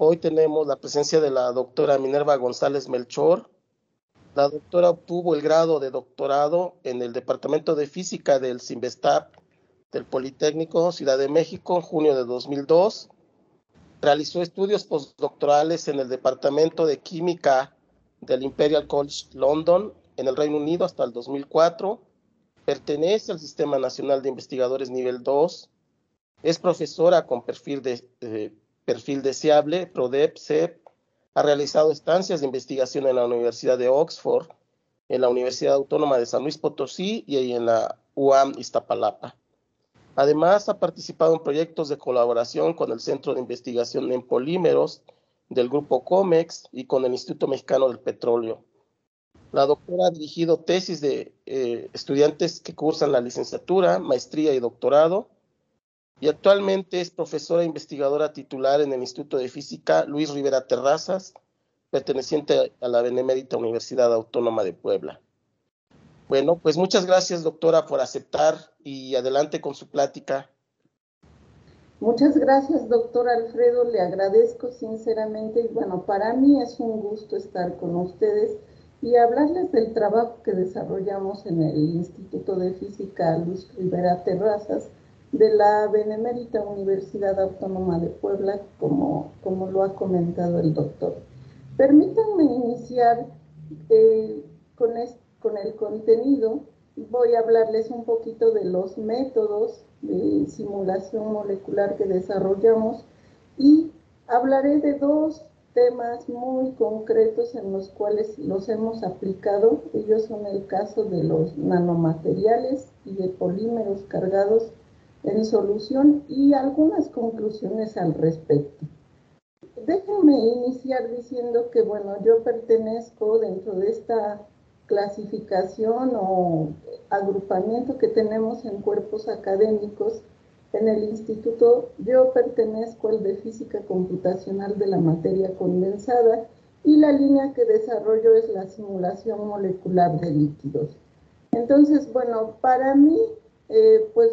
Hoy tenemos la presencia de la doctora Minerva González Melchor. La doctora obtuvo el grado de doctorado en el Departamento de Física del CIMBESTAP del Politécnico Ciudad de México en junio de 2002. Realizó estudios postdoctorales en el Departamento de Química del Imperial College London en el Reino Unido hasta el 2004. Pertenece al Sistema Nacional de Investigadores Nivel 2. Es profesora con perfil deseable, PRODEP, CEP. Ha realizado estancias de investigación en la Universidad de Oxford, en la Universidad Autónoma de San Luis Potosí y en la UAM Iztapalapa. Además, ha participado en proyectos de colaboración con el Centro de Investigación en Polímeros del Grupo COMEX y con el Instituto Mexicano del Petróleo. La doctora ha dirigido tesis de estudiantes que cursan la licenciatura, maestría y doctorado, y actualmente es profesora e investigadora titular en el Instituto de Física Luis Rivera Terrazas, perteneciente a la Benemérita Universidad Autónoma de Puebla. Bueno, pues muchas gracias, doctora, por aceptar y adelante con su plática. Muchas gracias, doctor Alfredo, le agradezco sinceramente y bueno, para mí es un gusto estar con ustedes y hablarles del trabajo que desarrollamos en el Instituto de Física Luis Rivera Terrazas de la Benemérita Universidad Autónoma de Puebla, como lo ha comentado el doctor. Permítanme iniciar con el contenido. Voy a hablarles un poquito de los métodos de simulación molecular que desarrollamos y hablaré de dos temas muy concretos en los cuales los hemos aplicado. Ellos son el caso de los nanomateriales y de polímeros cargados en solución y algunas conclusiones al respecto. Déjenme iniciar diciendo que, bueno, yo pertenezco dentro de esta clasificación o agrupamiento que tenemos en cuerpos académicos en el instituto. Yo pertenezco al de Física Computacional de la Materia Condensada y la línea que desarrollo es la simulación molecular de líquidos. Entonces, bueno, para mí, pues,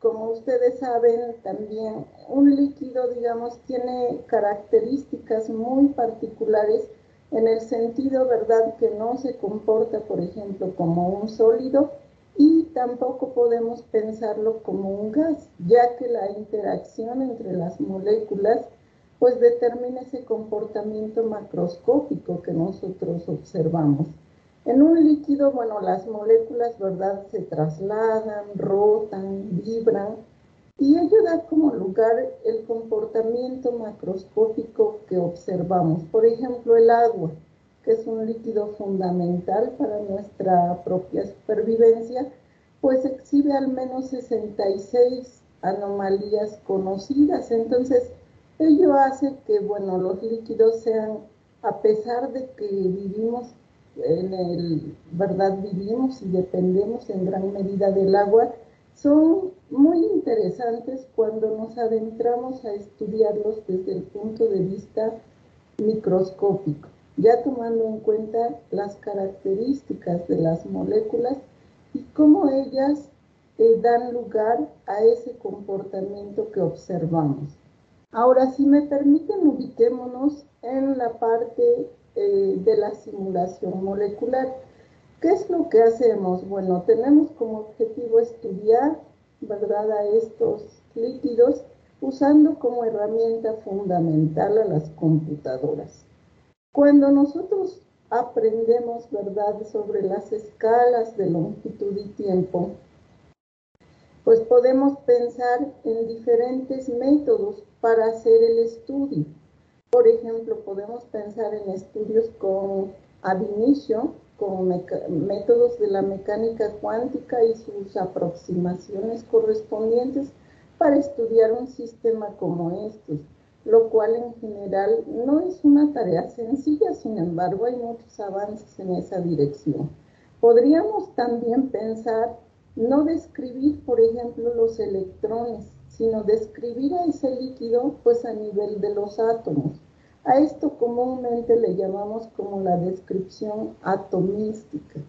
como ustedes saben, también un líquido, digamos, tiene características muy particulares en el sentido, ¿verdad?, que no se comporta, por ejemplo, como un sólido y tampoco podemos pensarlo como un gas, ya que la interacción entre las moléculas pues determina ese comportamiento macroscópico que nosotros observamos. En un líquido, bueno, las moléculas, ¿verdad?, se trasladan, rotan, vibran, y ello da como lugar el comportamiento macroscópico que observamos. Por ejemplo, el agua, que es un líquido fundamental para nuestra propia supervivencia, pues exhibe al menos 66 anomalías conocidas. Entonces, ello hace que, bueno, los líquidos sean, a pesar de que vivimos vivimos y dependemos en gran medida del agua, son muy interesantes cuando nos adentramos a estudiarlos desde el punto de vista microscópico, ya tomando en cuenta las características de las moléculas y cómo ellas dan lugar a ese comportamiento que observamos. Ahora, si me permiten, ubiquémonos en la parte de la simulación molecular. ¿Qué es lo que hacemos? Bueno, tenemos como objetivo estudiar, ¿verdad?, a estos líquidos usando como herramienta fundamental a las computadoras. Cuando nosotros aprendemos, ¿verdad?, sobre las escalas de longitud y tiempo, pues podemos pensar en diferentes métodos para hacer el estudio. Por ejemplo, podemos pensar en estudios con ab initio, con métodos de la mecánica cuántica y sus aproximaciones correspondientes para estudiar un sistema como estos, lo cual en general no es una tarea sencilla. Sin embargo, hay muchos avances en esa dirección. Podríamos también pensar no describir, por ejemplo, los electrones, sino describir a ese líquido pues a nivel de los átomos. A esto comúnmente le llamamos como la descripción atomística.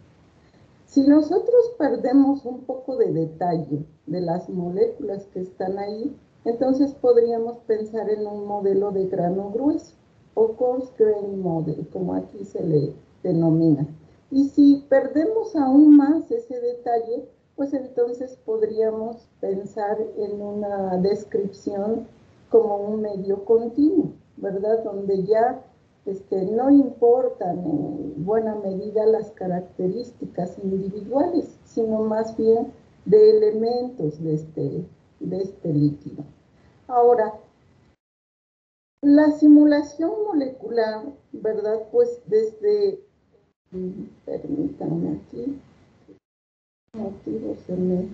Si nosotros perdemos un poco de detalle de las moléculas que están ahí, Entonces podríamos pensar en un modelo de grano grueso o coarse grain model, como aquí se le denomina. Y si perdemos aún más ese detalle, pues entonces podríamos pensar en una descripción como un medio continuo, ¿verdad? Donde ya no importan en buena medida las características individuales, sino más bien de elementos de este líquido. Ahora, la simulación molecular, ¿verdad? Pues desde, permítanme aquí, motivo se me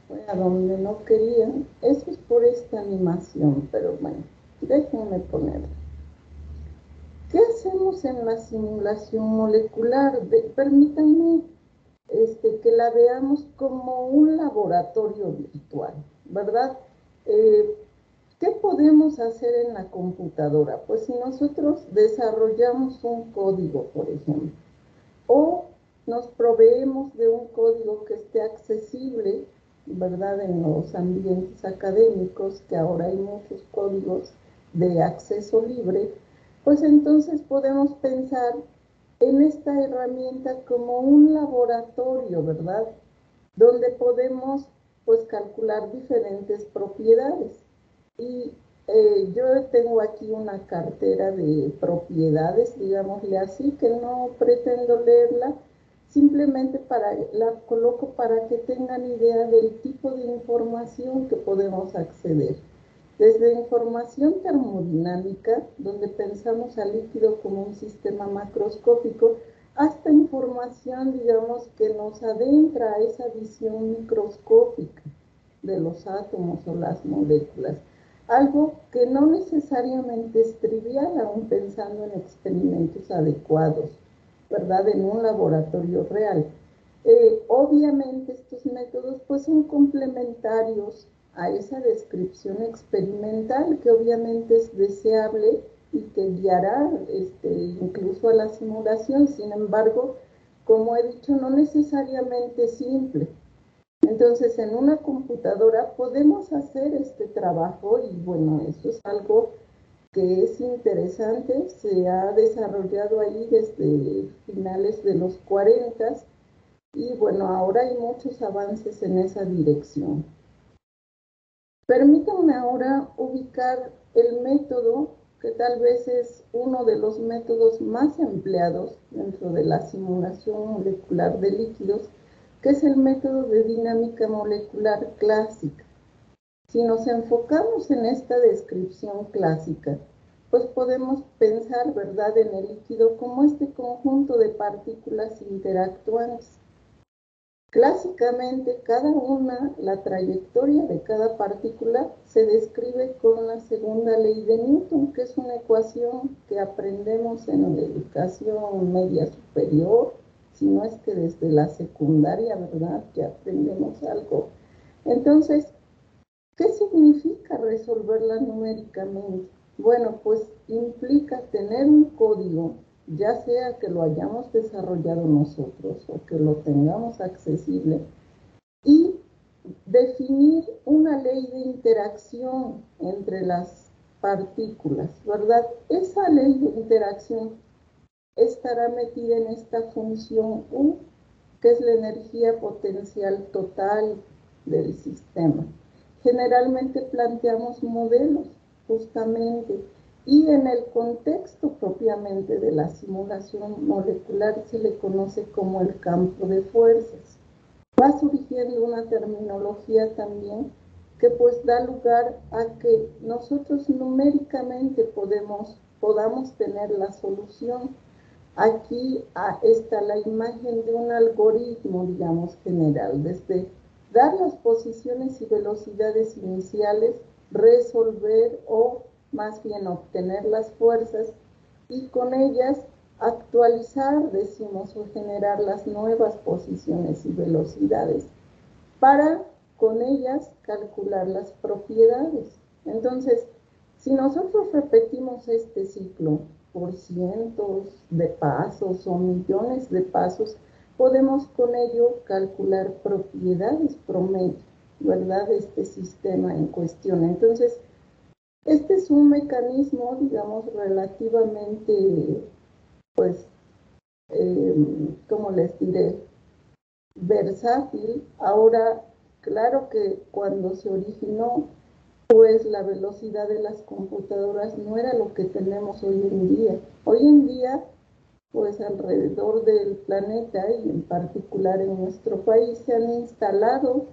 fue a donde no quería. Eso es por esta animación, pero bueno, déjenme ponerlo. ¿Qué hacemos en la simulación molecular? Permítanme que la veamos como un laboratorio virtual, ¿verdad? ¿Qué podemos hacer en la computadora? Pues si nosotros desarrollamos un código, por ejemplo, o nos proveemos de un código que esté accesible, ¿verdad? En los ambientes académicos, que ahora hay muchos códigos de acceso libre, pues entonces podemos pensar en esta herramienta como un laboratorio, ¿verdad? Donde podemos pues calcular diferentes propiedades. Y yo tengo aquí una cartera de propiedades, digámosle así, que no pretendo leerla, simplemente la coloco para que tengan idea del tipo de información que podemos acceder. Desde información termodinámica, donde pensamos al líquido como un sistema macroscópico, hasta información, digamos, que nos adentra a esa visión microscópica de los átomos o las moléculas. Algo que no necesariamente es trivial, aún pensando en experimentos adecuados, ¿verdad? En un laboratorio real. Obviamente estos métodos pues son complementarios a esa descripción experimental que obviamente es deseable y que guiará incluso a la simulación. Sin embargo, como he dicho, no necesariamente simple. Entonces, en una computadora podemos hacer este trabajo y bueno, eso es algo que es interesante, se ha desarrollado ahí desde finales de los 40 y bueno, ahora hay muchos avances en esa dirección. Permítanme ahora ubicar el método que tal vez es uno de los métodos más empleados dentro de la simulación molecular de líquidos, que es el método de dinámica molecular clásica. Si nos enfocamos en esta descripción clásica, pues podemos pensar, ¿verdad?, en el líquido como este conjunto de partículas interactuantes. Clásicamente, la trayectoria de cada partícula se describe con la segunda ley de Newton, que es una ecuación que aprendemos en la educación media superior, si no es que desde la secundaria, ¿verdad?, que aprendemos algo. Entonces, ¿qué significa resolverla numéricamente? Bueno, pues implica tener un código, ya sea que lo hayamos desarrollado nosotros o que lo tengamos accesible, y definir una ley de interacción entre las partículas, ¿verdad? Esa ley de interacción estará metida en esta función U, que es la energía potencial total del sistema. Generalmente planteamos modelos, justamente, y en el contexto propiamente de la simulación molecular se le conoce como el campo de fuerzas. Va surgiendo una terminología también que pues da lugar a que nosotros numéricamente podamos tener la solución. Aquí está la imagen de un algoritmo, digamos, general, desde dar las posiciones y velocidades iniciales, resolver o más bien obtener las fuerzas y con ellas actualizar, decimos, o generar las nuevas posiciones y velocidades para con ellas calcular las propiedades. Entonces, si nosotros repetimos este ciclo por cientos de pasos o millones de pasos, podemos con ello calcular propiedades promedio. ¿verdad?, este sistema en cuestión. Entonces, este es un mecanismo, digamos, relativamente, pues, ¿cómo les diré?, versátil. Ahora, claro que cuando se originó, pues la velocidad de las computadoras no era lo que tenemos hoy en día. Hoy en día, pues alrededor del planeta y en particular en nuestro país se han instalado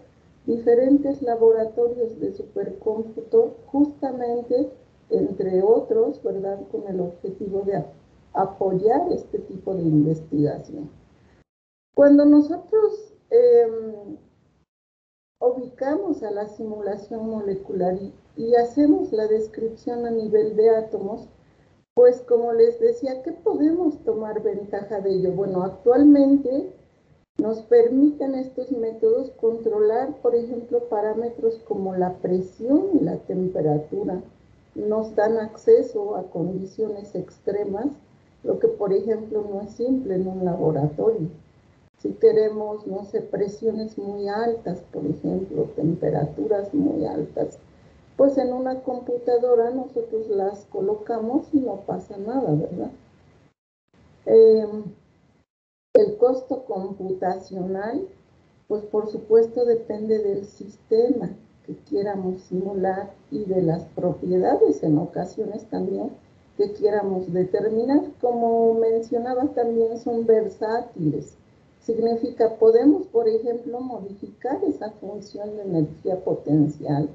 diferentes laboratorios de supercómputo, justamente, entre otros, ¿verdad?, con el objetivo de apoyar este tipo de investigación. Cuando nosotros ubicamos a la simulación molecular y hacemos la descripción a nivel de átomos, pues como les decía, ¿qué podemos tomar ventaja de ello? Bueno, actualmente nos permiten estos métodos controlar, por ejemplo, parámetros como la presión y la temperatura. Nos dan acceso a condiciones extremas, lo que, por ejemplo, no es simple en un laboratorio. Si queremos, no sé, presiones muy altas, por ejemplo, temperaturas muy altas, pues en una computadora nosotros las colocamos y no pasa nada, ¿verdad? El costo computacional, pues por supuesto depende del sistema que quieramos simular y de las propiedades en ocasiones también que quieramos determinar. Como mencionaba, también son versátiles. Significa, podemos, por ejemplo, modificar esa función de energía potencial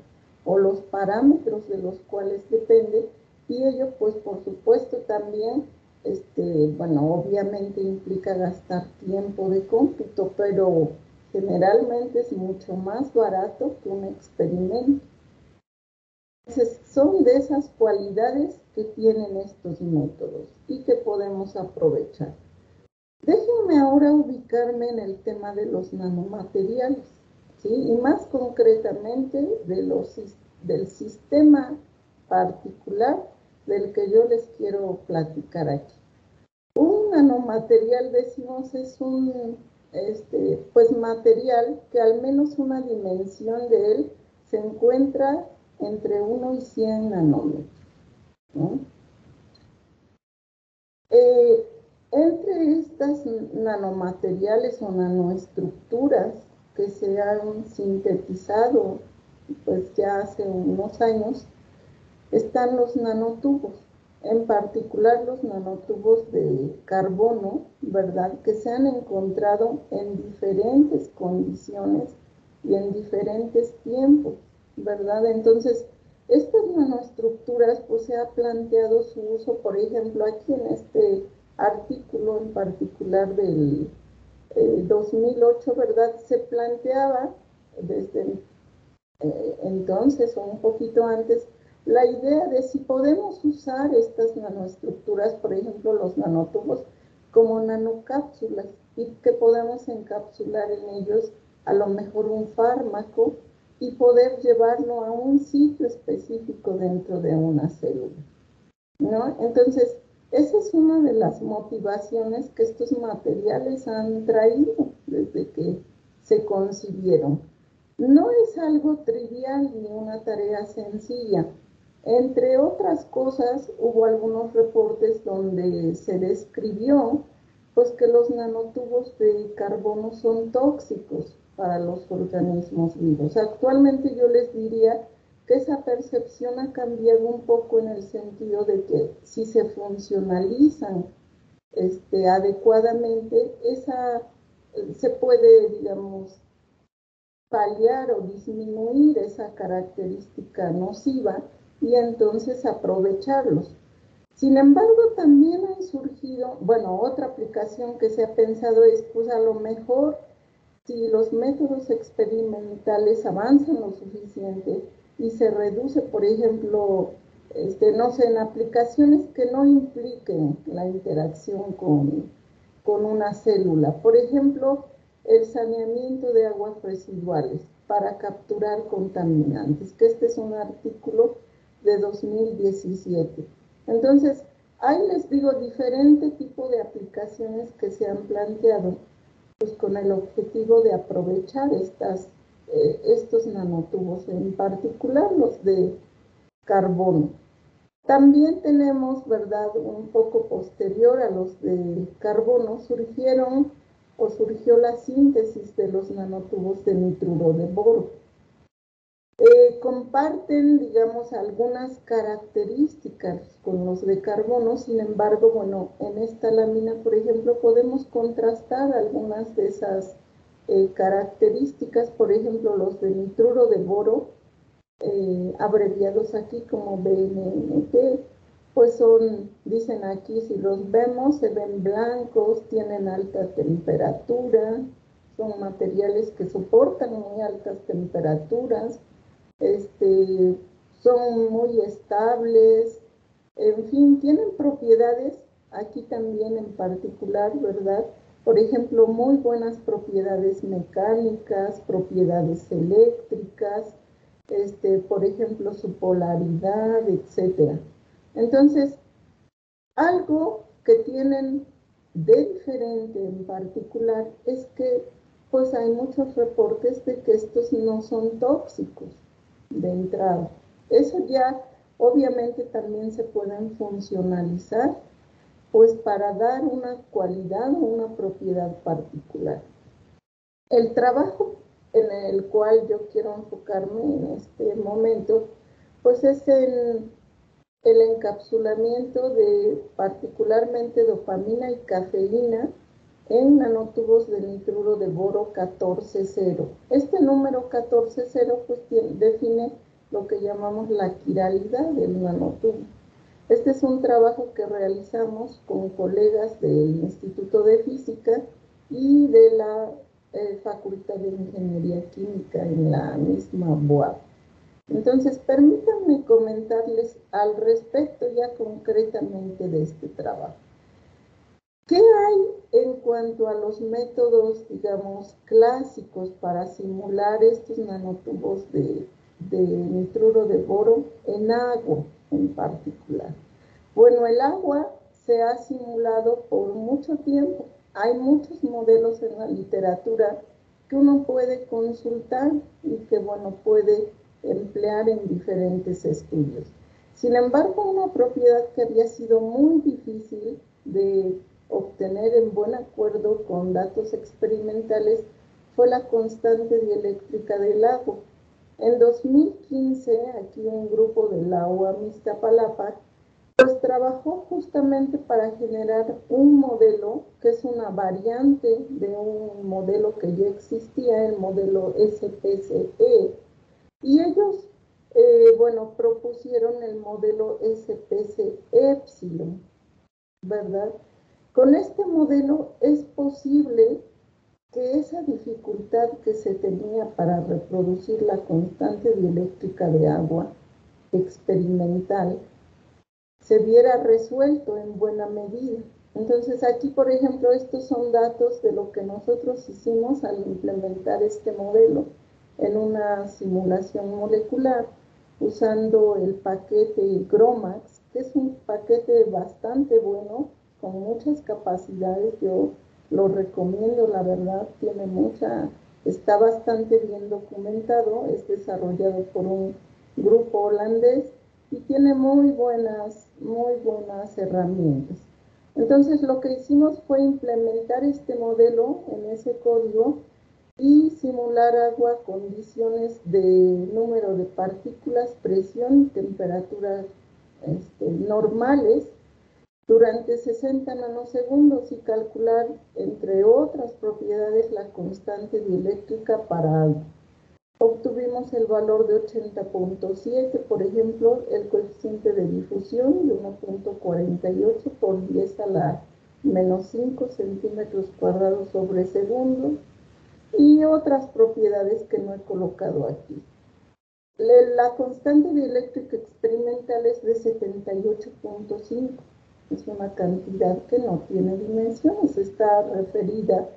o los parámetros de los cuales depende, y ello, pues, por supuesto, también, bueno, obviamente implica gastar tiempo de cómputo, pero generalmente es mucho más barato que un experimento. Entonces, son de esas cualidades que tienen estos métodos y que podemos aprovechar. Déjenme ahora ubicarme en el tema de los nanomateriales, ¿sí? Y más concretamente del sistema particular del que yo les quiero platicar aquí. Un nanomaterial, decimos, es un pues material que al menos una dimensión de él se encuentra entre 1 y 100 nanómetros, ¿no? Entre estas nanomateriales o nanoestructuras que se han sintetizado, pues ya hace unos años, están los nanotubos, en particular los nanotubos de carbono, ¿verdad?, que se han encontrado en diferentes condiciones y en diferentes tiempos, ¿verdad? Entonces, estas nanoestructuras, pues se ha planteado su uso, por ejemplo, aquí en este artículo en particular del 2008, ¿verdad?, se planteaba desde entonces o un poquito antes la idea de si podemos usar estas nanoestructuras, por ejemplo los nanotubos, como nanocápsulas, y que podamos encapsular en ellos a lo mejor un fármaco y poder llevarlo a un sitio específico dentro de una célula, ¿no? Entonces, esa es una de las motivaciones que estos materiales han traído desde que se concibieron. No es algo trivial ni una tarea sencilla. Entre otras cosas, hubo algunos reportes donde se describió, pues, que los nanotubos de carbono son tóxicos para los organismos vivos. Actualmente yo les diría que esa percepción ha cambiado un poco en el sentido de que si se funcionalizan adecuadamente, se puede, digamos, paliar o disminuir esa característica nociva y entonces aprovecharlos. Sin embargo, también han surgido, bueno, otra aplicación que se ha pensado es, pues a lo mejor, si los métodos experimentales avanzan lo suficiente y se reduce, por ejemplo, no sé, en aplicaciones que no impliquen la interacción con una célula. Por ejemplo, el saneamiento de aguas residuales para capturar contaminantes, que este es un artículo de 2017. Entonces, ahí les digo, diferente tipo de aplicaciones que se han planteado, pues con el objetivo de aprovechar estas estos nanotubos, en particular los de carbono. También tenemos, ¿verdad?, un poco posterior a los de carbono, surgió la síntesis de los nanotubos de nitruro de boro. Comparten, digamos, algunas características con los de carbono. Sin embargo, bueno, en esta lámina, por ejemplo, podemos contrastar algunas de esas características. Por ejemplo, los de nitruro de boro, abreviados aquí como BNNT, pues dicen aquí, si los vemos, se ven blancos, tienen alta temperatura, son materiales que soportan muy altas temperaturas, son muy estables, en fin, tienen propiedades, aquí también en particular, ¿verdad? Por ejemplo, muy buenas propiedades mecánicas, propiedades eléctricas, por ejemplo, su polaridad, etcétera. Entonces, algo que tienen de diferente en particular es que pues hay muchos reportes de que estos no son tóxicos de entrada. Eso ya obviamente también se pueden funcionalizar pues para dar una cualidad o una propiedad particular. El trabajo en el cual yo quiero enfocarme en este momento pues es en el encapsulamiento de particularmente dopamina y cafeína en nanotubos de nitruro de boro 14,0. Este número 14,0 pues define lo que llamamos la quiralidad del nanotubo. Este es un trabajo que realizamos con colegas del Instituto de Física y de la Facultad de Ingeniería Química en la misma UAP. Entonces, permítanme comentarles al respecto ya concretamente de este trabajo. ¿Qué hay en cuanto a los métodos, digamos, clásicos para simular estos nanotubos de nitruro de boro en agua en particular? Bueno, el agua se ha simulado por mucho tiempo. Hay muchos modelos en la literatura que uno puede consultar y que, bueno, puede emplear en diferentes estudios. Sin embargo, una propiedad que había sido muy difícil de obtener en buen acuerdo con datos experimentales fue la constante dieléctrica del agua. En 2015, aquí un grupo de la UAM Iztapalapa pues trabajó justamente para generar un modelo que es una variante de un modelo que ya existía, el modelo SPSE, y ellos, bueno, propusieron el modelo SPSE Epsilon, ¿verdad? Con este modelo es posible que esa dificultad que se tenía para reproducir la constante dieléctrica de agua experimental se viera resuelto en buena medida. Entonces aquí, por ejemplo, estos son datos de lo que nosotros hicimos al implementar este modelo en una simulación molecular usando el paquete GROMACS, que es un paquete bastante bueno, con muchas capacidades. Yo lo recomiendo, la verdad, está bastante bien documentado, es desarrollado por un grupo holandés y tiene muy buenas herramientas. Entonces lo que hicimos fue implementar este modelo en ese código y simular agua a condiciones de número de partículas, presión y temperatura normales durante 60 nanosegundos y calcular, entre otras propiedades, la constante dieléctrica para agua. Obtuvimos el valor de 80.7, por ejemplo, el coeficiente de difusión de 1.48 por 10 a la menos 5 centímetros cuadrados sobre segundo y otras propiedades que no he colocado aquí. La constante dieléctrica experimental es de 78.5. Es una cantidad que no tiene dimensiones, está referida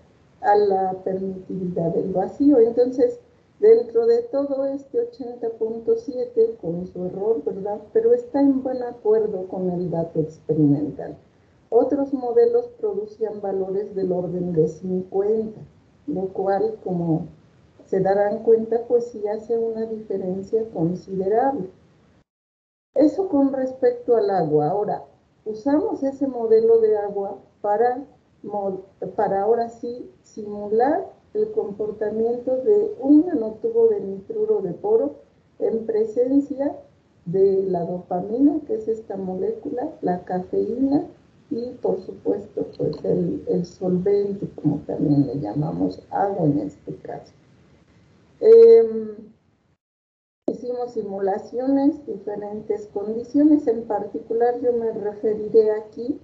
a la permitividad del vacío. Entonces, dentro de todo este 80.7, con su error, ¿verdad? Pero está en buen acuerdo con el dato experimental. Otros modelos producían valores del orden de 50, lo cual, como se darán cuenta, pues sí hace una diferencia considerable. Eso con respecto al agua. Ahora, usamos ese modelo de agua para ahora sí simular el comportamiento de un nanotubo de nitruro de boro en presencia de la dopamina, que es esta molécula, la cafeína y por supuesto pues el solvente, como también le llamamos agua en este caso. Hicimos simulaciones, diferentes condiciones, en particular yo me referiré aquí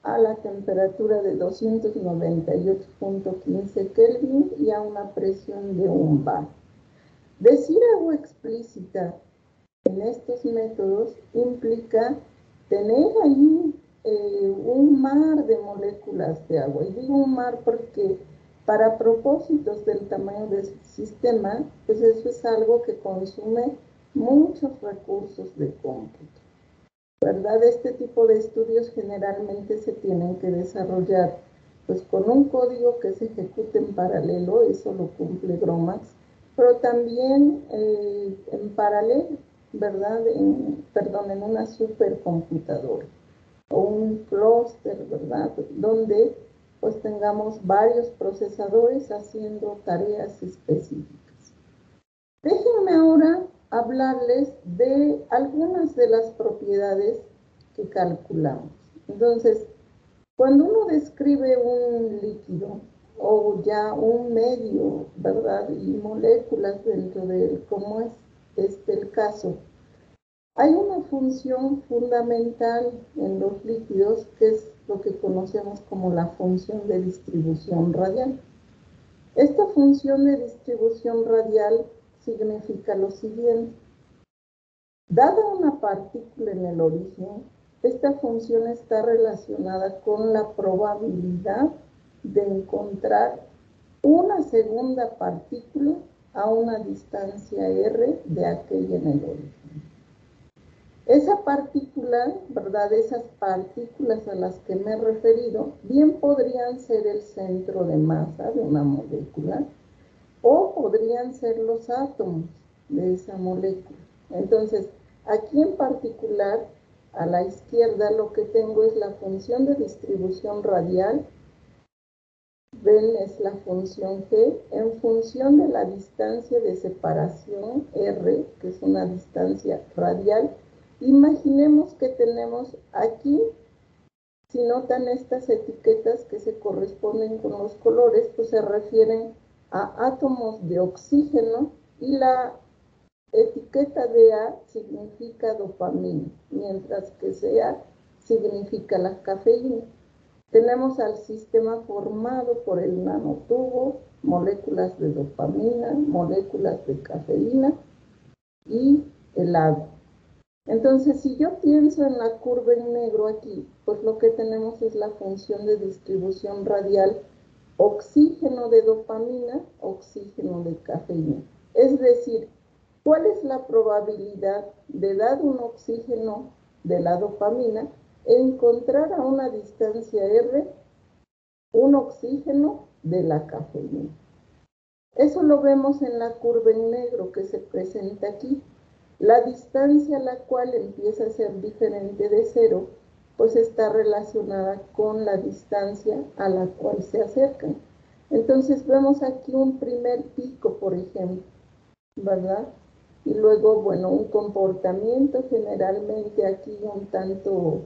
a la temperatura de 298.15 Kelvin y a una presión de 1 bar. Decir agua explícita en estos métodos implica tener ahí un mar de moléculas de agua. Y digo un mar porque para propósitos del tamaño del sistema, pues eso es algo que consume muchos recursos de cómputo, ¿verdad? Este tipo de estudios generalmente se tienen que desarrollar pues con un código que se ejecute en paralelo, eso lo cumple GROMACS, pero también en paralelo, ¿verdad? En una supercomputadora o un clúster, ¿verdad? Donde pues tengamos varios procesadores haciendo tareas específicas. Déjenme ahora hablarles de algunas de las propiedades que calculamos. Entonces, cuando uno describe un líquido o ya un medio, ¿verdad? Y moléculas dentro de él, como es el caso, hay una función fundamental en los líquidos que es lo que conocemos como la función de distribución radial. Esta función de distribución radial significa lo siguiente. Dada una partícula en el origen, esta función está relacionada con la probabilidad de encontrar una segunda partícula a una distancia r de aquella en el origen. Esa partícula, ¿verdad? Esas partículas a las que me he referido, bien podrían ser el centro de masa de una molécula o podrían ser los átomos de esa molécula. Entonces, aquí en particular, a la izquierda lo que tengo es la función de distribución radial. Ven, es la función G en función de la distancia de separación R, que es una distancia radial. Imaginemos que tenemos aquí, si notan estas etiquetas que se corresponden con los colores, pues se refieren a átomos de oxígeno y la etiqueta de A significa dopamina, mientras que CA significa la cafeína. Tenemos al sistema formado por el nanotubo, moléculas de dopamina, moléculas de cafeína y el agua. Entonces, si yo pienso en la curva en negro aquí, pues lo que tenemos es la función de distribución radial oxígeno de dopamina, oxígeno de cafeína. Es decir, ¿cuál es la probabilidad de dar un oxígeno de la dopamina encontrar a una distancia r un oxígeno de la cafeína? Eso lo vemos en la curva en negro que se presenta aquí. La distancia a la cual empieza a ser diferente de cero, pues está relacionada con la distancia a la cual se acercan. Entonces vemos aquí un primer pico, por ejemplo, ¿verdad? Y luego, bueno, un comportamiento generalmente aquí un tanto,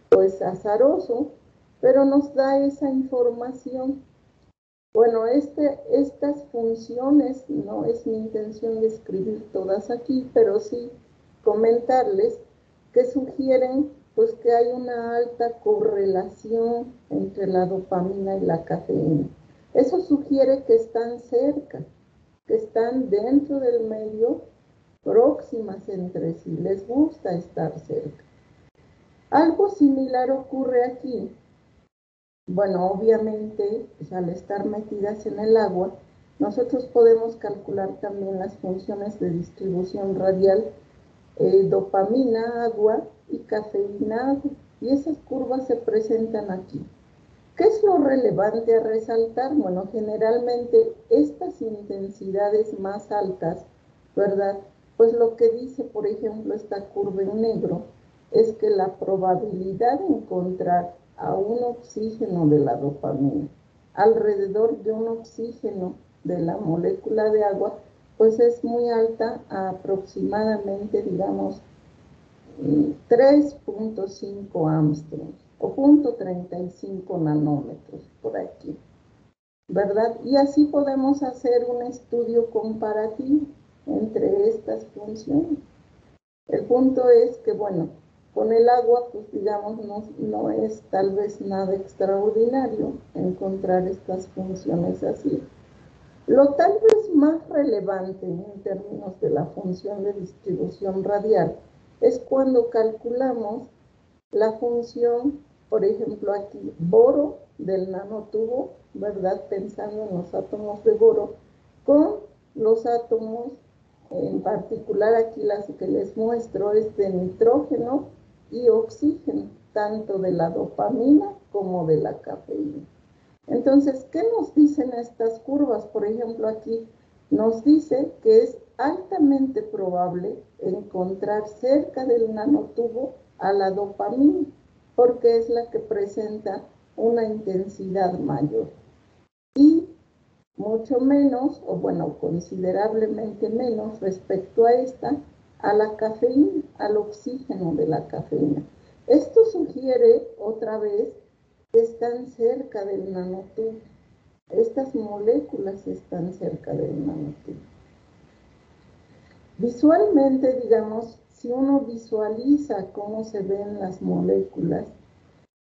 pues, azaroso, pero nos da esa información. Bueno, estas funciones, no es mi intención de escribir todas aquí, pero sí comentarles que sugieren pues que hay una alta correlación entre la dopamina y la cafeína. Eso sugiere que están cerca, que están dentro del medio, próximas entre sí, les gusta estar cerca. Algo similar ocurre aquí. Bueno, obviamente, pues, al estar metidas en el agua, nosotros podemos calcular también las funciones de distribución radial, dopamina, agua y cafeína, agua. Y esas curvas se presentan aquí. ¿Qué es lo relevante a resaltar? Bueno, generalmente estas intensidades más altas, ¿verdad? Pues lo que dice, por ejemplo, esta curva en negro, es que la probabilidad de encontrar a un oxígeno de la dopamina alrededor de un oxígeno de la molécula de agua, pues es muy alta, aproximadamente, digamos, 3.5 Armstrongs o 0.35 nanómetros por aquí, ¿verdad? Y así podemos hacer un estudio comparativo entre estas funciones. El punto es que, bueno, con el agua, pues digamos, no es tal vez nada extraordinario encontrar estas funciones así. Lo tal vez más relevante en términos de la función de distribución radial es cuando calculamos la función, por ejemplo aquí, boro del nanotubo, ¿verdad? Pensando en los átomos de boro, con los átomos, en particular aquí las que les muestro es de nitrógeno y oxígeno, tanto de la dopamina como de la cafeína. Entonces, ¿qué nos dicen estas curvas? Por ejemplo, aquí nos dice que es altamente probable encontrar cerca del nanotubo a la dopamina, porque es la que presenta una intensidad mayor. Y mucho menos, o bueno, considerablemente menos respecto a esta, a la cafeína, al oxígeno de la cafeína. Esto sugiere, otra vez, que están cerca del nanotubo. Estas moléculas están cerca del nanotubo. Visualmente, digamos, si uno visualiza cómo se ven las moléculas,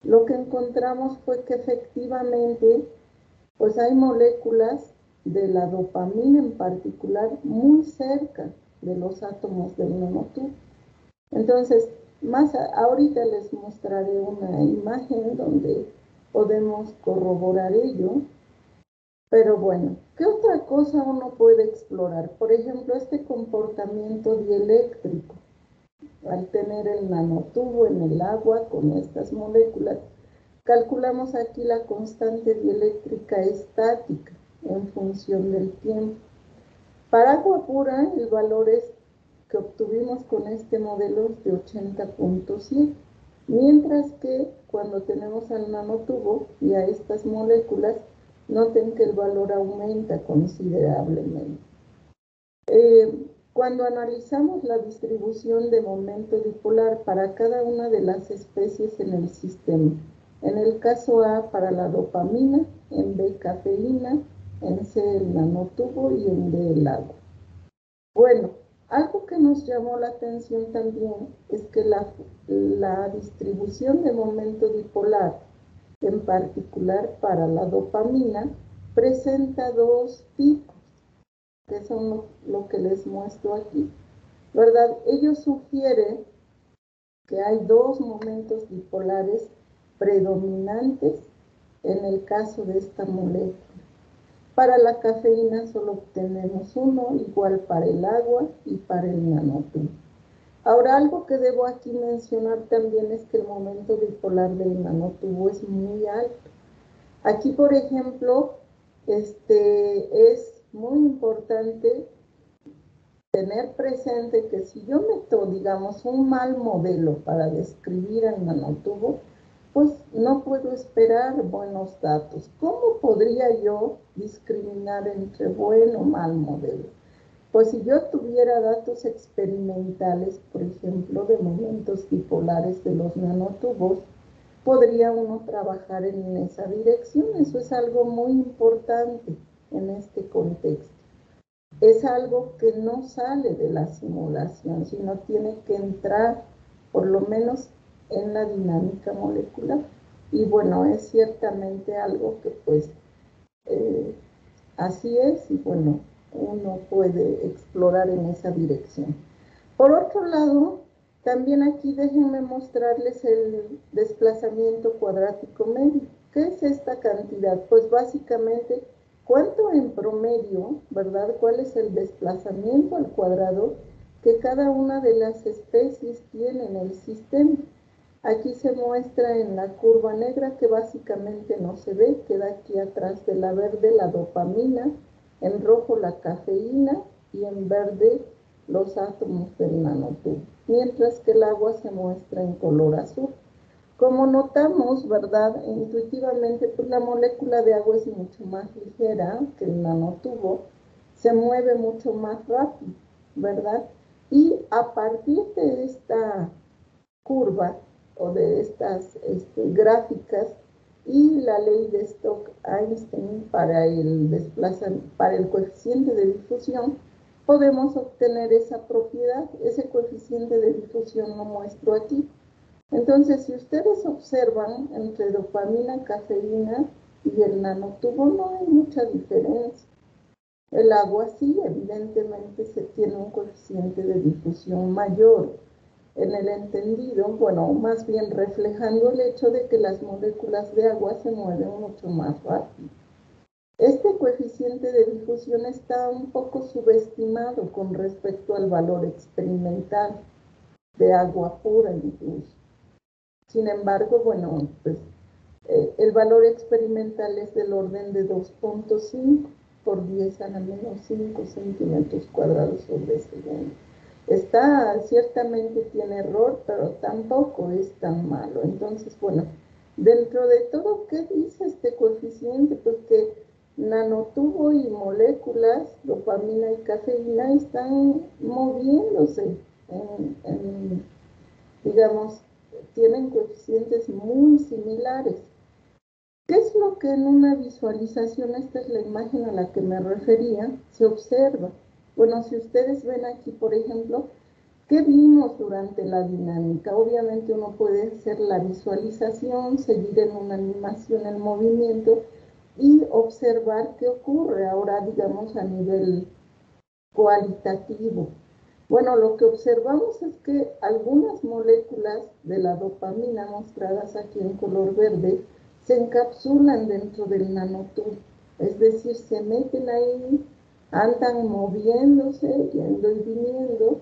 lo que encontramos fue que efectivamente, pues hay moléculas de la dopamina en particular muy cerca de los átomos del nanotubo. Entonces, ahorita les mostraré una imagen donde podemos corroborar ello. Pero bueno, ¿qué otra cosa uno puede explorar? Por ejemplo, este comportamiento dieléctrico. Al tener el nanotubo en el agua con estas moléculas, calculamos aquí la constante dieléctrica estática en función del tiempo. Para agua pura, el valor que obtuvimos con este modelo es de 80.7, mientras que cuando tenemos al nanotubo y a estas moléculas, noten que el valor aumenta considerablemente. Cuando analizamos la distribución de momento dipolar para cada una de las especies en el sistema, en el caso A para la dopamina, en B cafeína, en C el nanotubo y en D el agua. Bueno, algo que nos llamó la atención también es que la distribución de momento dipolar, en particular para la dopamina, presenta dos picos, que son lo que les muestro aquí, ¿verdad? Ello sugiere que hay dos momentos dipolares predominantes en el caso de esta molécula. Para la cafeína solo obtenemos uno, igual para el agua y para el nanotubo. Ahora, algo que debo aquí mencionar también es que el momento dipolar del nanotubo es muy alto. Aquí, por ejemplo, es muy importante tener presente que si yo meto, digamos, un mal modelo para describir el nanotubo, pues no puedo esperar buenos datos. ¿Cómo podría yo discriminar entre buen o mal modelo? Pues si yo tuviera datos experimentales, por ejemplo, de momentos dipolares de los nanotubos, podría uno trabajar en esa dirección. Eso es algo muy importante en este contexto. Es algo que no sale de la simulación, sino tiene que entrar por lo menos en la dinámica molecular. Y bueno, es ciertamente algo que pues así es, y bueno, uno puede explorar en esa dirección. Por otro lado, también aquí déjenme mostrarles el desplazamiento cuadrático medio. ¿Qué es esta cantidad? Pues básicamente, ¿cuánto en promedio, verdad? ¿Cuál es el desplazamiento al cuadrado que cada una de las especies tiene en el sistema? Aquí se muestra en la curva negra, que básicamente no se ve, queda aquí atrás de la verde la dopamina, en rojo la cafeína y en verde los átomos del nanotubo, mientras que el agua se muestra en color azul. Como notamos, ¿verdad? Intuitivamente, pues la molécula de agua es mucho más ligera que el nanotubo, se mueve mucho más rápido, ¿verdad? Y a partir de esta curva o de estas gráficas y la ley de Stokes-Einstein para el coeficiente de difusión, podemos obtener esa propiedad. Ese coeficiente de difusión lo muestro aquí. Entonces, si ustedes observan entre dopamina, cafeína y el nanotubo, no hay mucha diferencia. El agua sí, evidentemente, se tiene un coeficiente de difusión mayor en el entendido, bueno, más bien reflejando el hecho de que las moléculas de agua se mueven mucho más rápido. Este coeficiente de difusión está un poco subestimado con respecto al valor experimental de agua pura incluso. Sin embargo, bueno, pues el valor experimental es del orden de 2.5 por 10 a la menos 5 centímetros cuadrados sobre segundo. Ciertamente tiene error, pero tampoco es tan malo. Entonces, bueno, dentro de todo, ¿qué dice este coeficiente? Pues que nanotubo y moléculas, dopamina y cafeína, están moviéndose digamos, tienen coeficientes muy similares. ¿Qué es lo que en una visualización, esta es la imagen a la que me refería, se observa? Bueno, si ustedes ven aquí, por ejemplo, ¿qué vimos durante la dinámica? Obviamente uno puede hacer la visualización, seguir en una animación el movimiento y observar qué ocurre ahora, digamos, a nivel cualitativo. Bueno, lo que observamos es que algunas moléculas de la dopamina, mostradas aquí en color verde, se encapsulan dentro del nanotubo, es decir, se meten ahí, andan moviéndose, yendo y viniendo,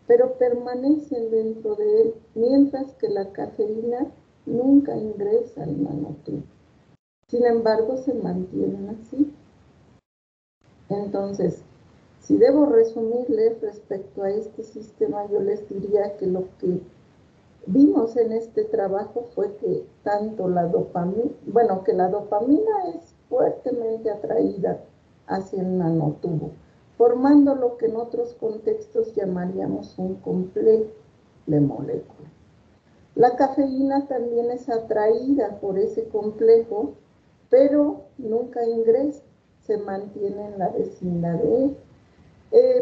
pero permanecen dentro de él, mientras que la cafeína nunca ingresa al nanotubo. Sin embargo, se mantienen así. Entonces, si debo resumirles respecto a este sistema, yo les diría que lo que vimos en este trabajo fue que tanto la dopamina, bueno, que la dopamina es fuertemente atraída hacia el nanotubo, formando lo que en otros contextos llamaríamos un complejo de moléculas. La cafeína también es atraída por ese complejo, pero nunca ingresa, se mantiene en la vecindad de él.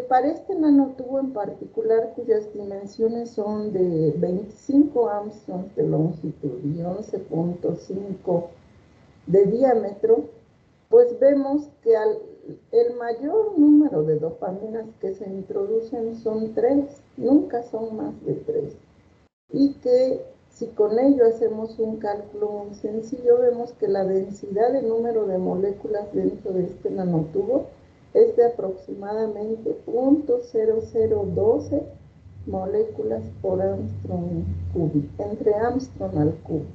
Para este nanotubo en particular, cuyas dimensiones son de 25 angstroms de longitud y 11.5 de diámetro, pues vemos que el mayor número de dopaminas que se introducen son 3, nunca son más de 3. Y que si con ello hacemos un cálculo muy sencillo, vemos que la densidad de número de moléculas dentro de este nanotubo es de aproximadamente 0.0012 moléculas por Armstrong cúbico, entre Armstrong al cubo.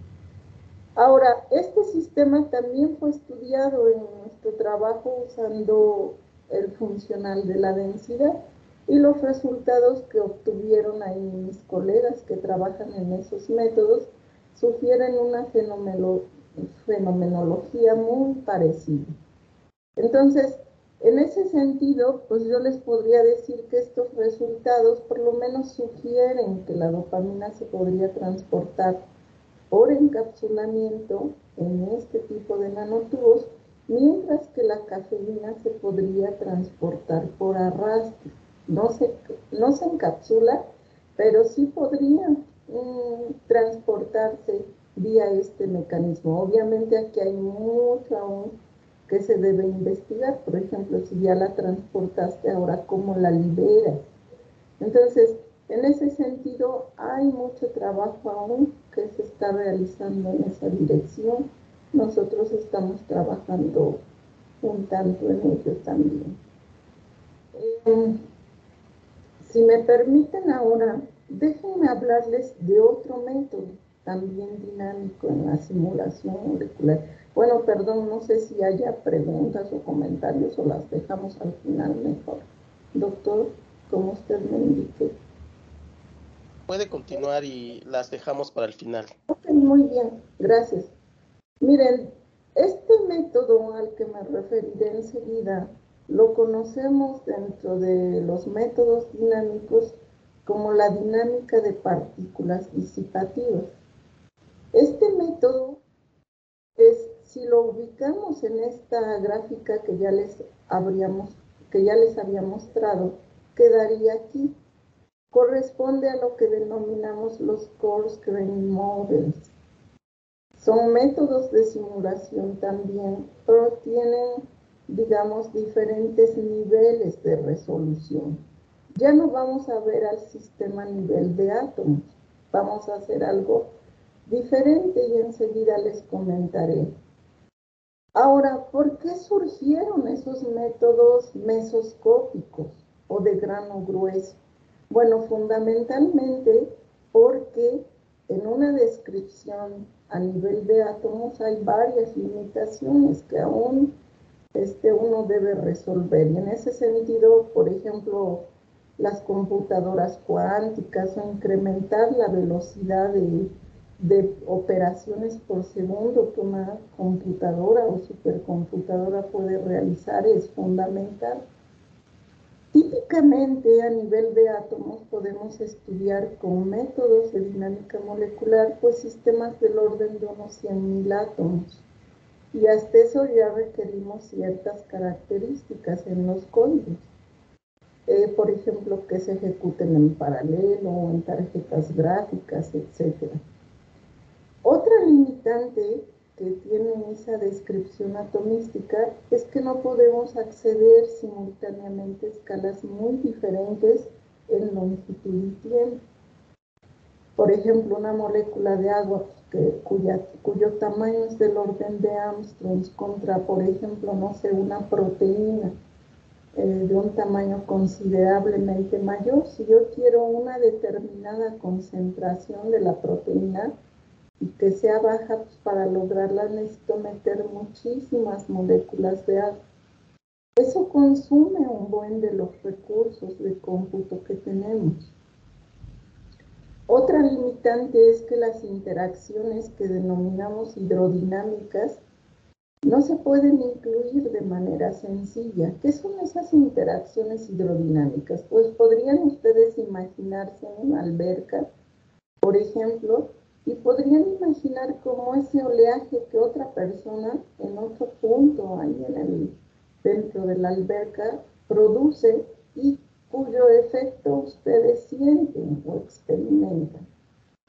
Ahora, este sistema también fue estudiado en nuestro trabajo usando el funcional de la densidad, y los resultados que obtuvieron ahí mis colegas que trabajan en esos métodos sugieren una fenomenología muy parecida. Entonces, en ese sentido, pues yo les podría decir que estos resultados por lo menos sugieren que la dopamina se podría transportar por encapsulamiento en este tipo de nanotubos, mientras que la cafeína se podría transportar por arrastre. No se encapsula, pero sí podría transportarse vía este mecanismo. Obviamente aquí hay mucho aún que se debe investigar. Por ejemplo, si ya la transportaste, ahora cómo la liberas. Entonces, en ese sentido, hay mucho trabajo aún que se está realizando en esa dirección. Nosotros estamos trabajando un tanto en ello también. Si me permiten ahora, déjenme hablarles de otro método también dinámico en la simulación molecular. Bueno, perdón, no sé si haya preguntas o comentarios o las dejamos al final mejor. Doctor, como usted me indique. Puede continuar y las dejamos para el final. Ok, muy bien, gracias. Miren, este método al que me referiré enseguida lo conocemos dentro de los métodos dinámicos como la dinámica de partículas disipativas. Este método es, si lo ubicamos en esta gráfica que ya les había mostrado, quedaría aquí. Corresponde a lo que denominamos los coarse grain models. Son métodos de simulación también, pero tienen, digamos, diferentes niveles de resolución. Ya no vamos a ver al sistema a nivel de átomos, vamos a hacer algo diferente y enseguida les comentaré. Ahora, ¿por qué surgieron esos métodos mesoscópicos o de grano grueso? Bueno, fundamentalmente porque en una descripción a nivel de átomos hay varias limitaciones que aún uno debe resolver. Y en ese sentido, por ejemplo, las computadoras cuánticas o incrementar la velocidad de operaciones por segundo que una computadora o supercomputadora puede realizar es fundamental. Típicamente a nivel de átomos podemos estudiar con métodos de dinámica molecular pues sistemas del orden de unos 100.000 átomos y hasta eso ya requerimos ciertas características en los códigos. Por ejemplo, que se ejecuten en paralelo o en tarjetas gráficas, etc. Otra limitante que tiene esa descripción atomística es que no podemos acceder simultáneamente a escalas muy diferentes en longitud y tiempo. Por ejemplo, una molécula de agua cuyo tamaño es del orden de angstroms contra, por ejemplo, no sé, una proteína de un tamaño considerablemente mayor. Si yo quiero una determinada concentración de la proteína y que sea baja, pues para lograrla necesito meter muchísimas moléculas de agua. Eso consume un buen de los recursos de cómputo que tenemos. Otra limitante es que las interacciones que denominamos hidrodinámicas no se pueden incluir de manera sencilla. ¿Qué son esas interacciones hidrodinámicas? Pues podrían ustedes imaginarse en una alberca, por ejemplo, y podrían imaginar cómo ese oleaje que otra persona en otro punto ahí dentro de la alberca produce y cuyo efecto ustedes sienten o experimentan.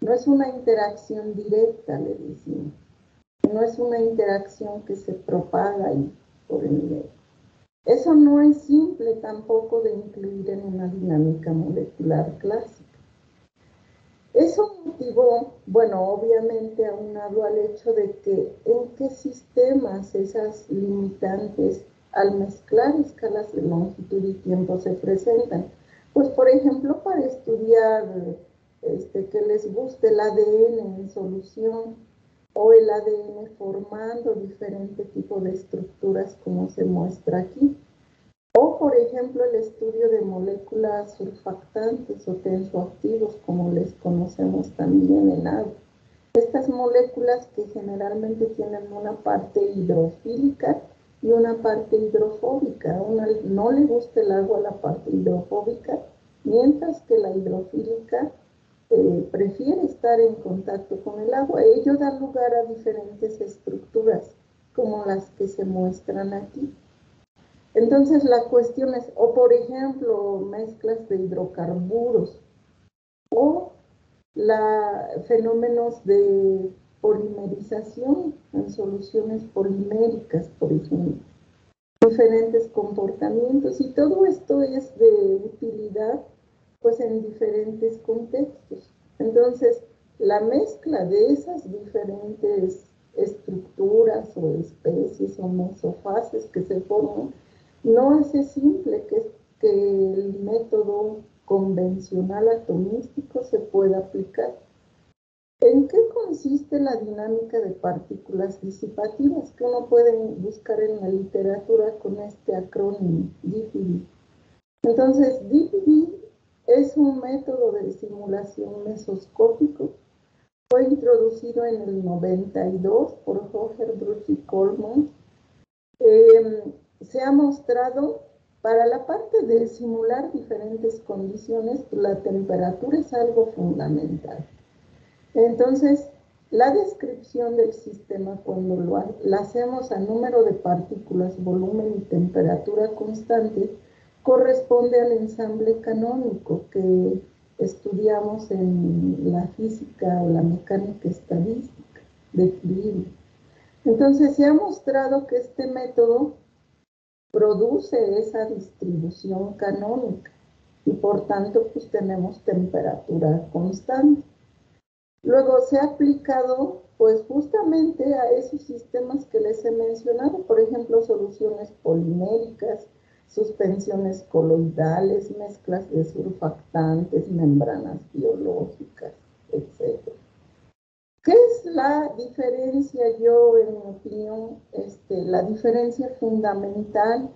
No es una interacción directa, le decimos. No es una interacción que se propaga ahí por el medio. Eso no es simple tampoco de incluir en una dinámica molecular clásica. Eso motivó, bueno, obviamente aunado al hecho de que en qué sistemas esas limitantes al mezclar escalas de longitud y tiempo se presentan. Pues, por ejemplo, para estudiar que les guste el ADN en solución o el ADN formando diferente tipo de estructuras como se muestra aquí. O, por ejemplo, el estudio de moléculas surfactantes o tensoactivos, como les conocemos también en agua. Estas moléculas que generalmente tienen una parte hidrofílica y una parte hidrofóbica. Una no le gusta el agua a la parte hidrofóbica, mientras que la hidrofílica prefiere estar en contacto con el agua. Ello da lugar a diferentes estructuras, como las que se muestran aquí. Entonces la cuestión es, o por ejemplo, mezclas de hidrocarburos o fenómenos de polimerización en soluciones poliméricas, por ejemplo, diferentes comportamientos, y todo esto es de utilidad pues en diferentes contextos. Entonces, la mezcla de esas diferentes estructuras o especies o mesofases que se forman no hace simple que el método convencional atomístico se pueda aplicar. ¿En qué consiste la dinámica de partículas disipativas? Que uno puede buscar en la literatura con este acrónimo, DPD. Entonces, DPD es un método de simulación mesoscópico. Fue introducido en el 92 por Hoher, Bruch y Coleman. Se ha mostrado para la parte de simular diferentes condiciones, la temperatura es algo fundamental. Entonces, la descripción del sistema cuando la hacemos a número de partículas, volumen y temperatura constante, corresponde al ensamble canónico que estudiamos en la física o la mecánica estadística de equilibrio. Entonces, se ha mostrado que este método produce esa distribución canónica y por tanto pues tenemos temperatura constante. Luego se ha aplicado pues justamente a esos sistemas que les he mencionado, por ejemplo, soluciones poliméricas, suspensiones coloidales, mezclas de surfactantes, membranas biológicas, etc. ¿Qué es la diferencia? Yo, en mi opinión, la diferencia fundamental,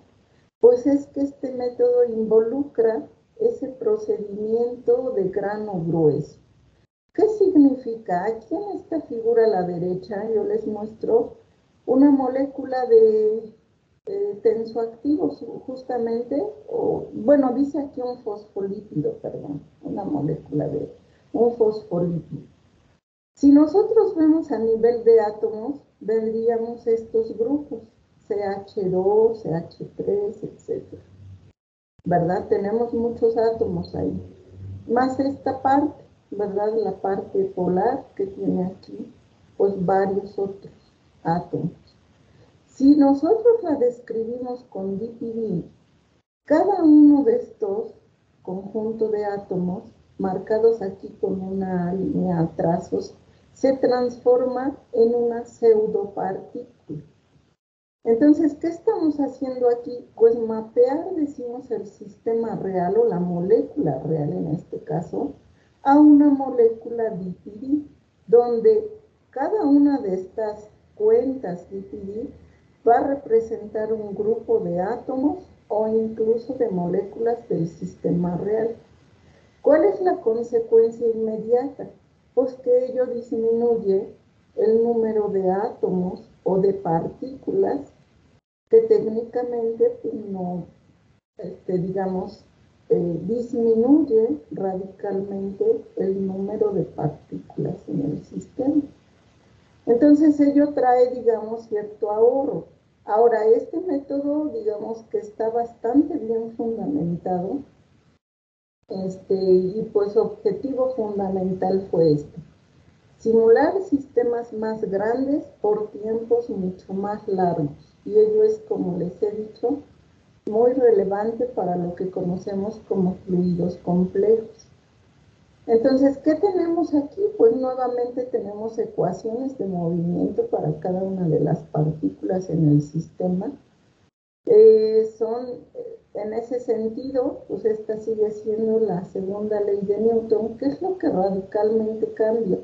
pues es que este método involucra ese procedimiento de grano grueso. ¿Qué significa? Aquí en esta figura a la derecha yo les muestro una molécula de tensoactivos, justamente, o bueno, dice aquí un fosfolípido, perdón, una molécula de un fosfolípido. Si nosotros vemos a nivel de átomos, vendríamos estos grupos, CH2, CH3, etc. ¿Verdad? Tenemos muchos átomos ahí. Más esta parte, ¿verdad? La parte polar que tiene aquí, pues varios otros átomos. Si nosotros la describimos con DPD, cada uno de estos conjuntos de átomos, marcados aquí con una línea a trazos, se transforma en una pseudopartícula. Entonces, ¿qué estamos haciendo aquí? Pues mapear, decimos, el sistema real o la molécula real en este caso, a una molécula DPD, donde cada una de estas cuentas DPD va a representar un grupo de átomos o incluso de moléculas del sistema real. ¿Cuál es la consecuencia inmediata? Pues que ello disminuye el número de átomos o de partículas que técnicamente pues, no, digamos, disminuye radicalmente el número de partículas en el sistema. Entonces ello trae, digamos, cierto ahorro. Ahora, este método, digamos, que está bastante bien fundamentado, y pues su objetivo fundamental fue este: simular sistemas más grandes por tiempos mucho más largos. Y ello es, como les he dicho, muy relevante para lo que conocemos como fluidos complejos. Entonces, ¿qué tenemos aquí? Pues nuevamente tenemos ecuaciones de movimiento para cada una de las partículas en el sistema. En ese sentido, pues esta sigue siendo la segunda ley de Newton. ¿Qué es lo que radicalmente cambia?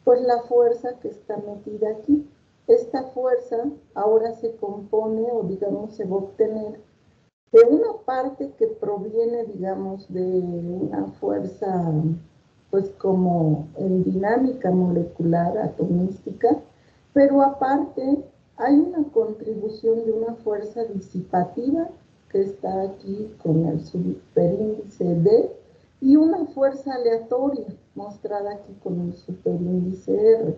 Pues la fuerza que está metida aquí. Esta fuerza ahora se compone, o digamos se va a obtener de una parte que proviene, digamos, de una fuerza, pues como en dinámica molecular atomística, pero aparte hay una contribución de una fuerza disipativa que está aquí con el superíndice D y una fuerza aleatoria mostrada aquí con el superíndice R.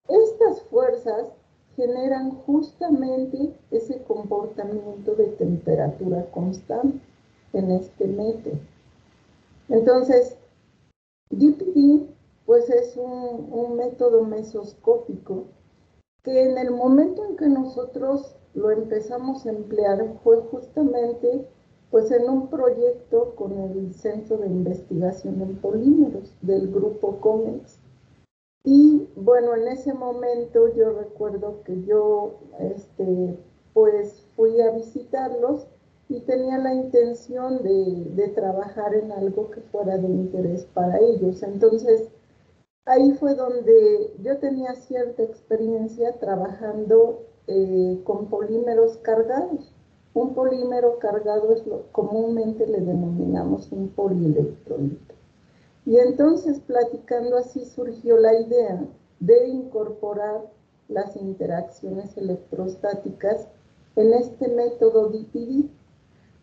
Estas fuerzas generan justamente ese comportamiento de temperatura constante en este método. Entonces, DPD pues es un método mesoscópico que en el momento en que nosotros lo empezamos a emplear fue justamente pues en un proyecto con el Centro de Investigación en Polímeros del grupo COMEX. Y bueno, en ese momento yo recuerdo que yo pues fui a visitarlos y tenía la intención de trabajar en algo que fuera de interés para ellos. Entonces, Ahí fue donde yo tenía cierta experiencia trabajando con polímeros cargados. Un polímero cargado es lo comúnmente le denominamos un polielectrolito. Y entonces, platicando así, surgió la idea de incorporar las interacciones electrostáticas en este método DPD.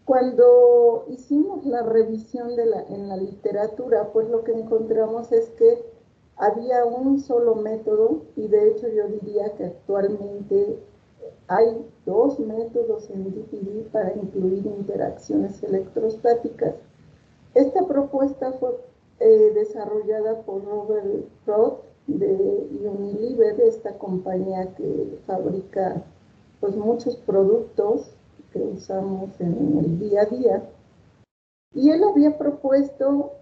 Cuando hicimos la revisión en la literatura, pues lo que encontramos es que había un solo método, y de hecho yo diría que actualmente hay dos métodos en DPD para incluir interacciones electrostáticas. Esta propuesta fue desarrollada por Robert Roth de Unilever, esta compañía que fabrica pues, muchos productos que usamos en el día a día. Y él había propuesto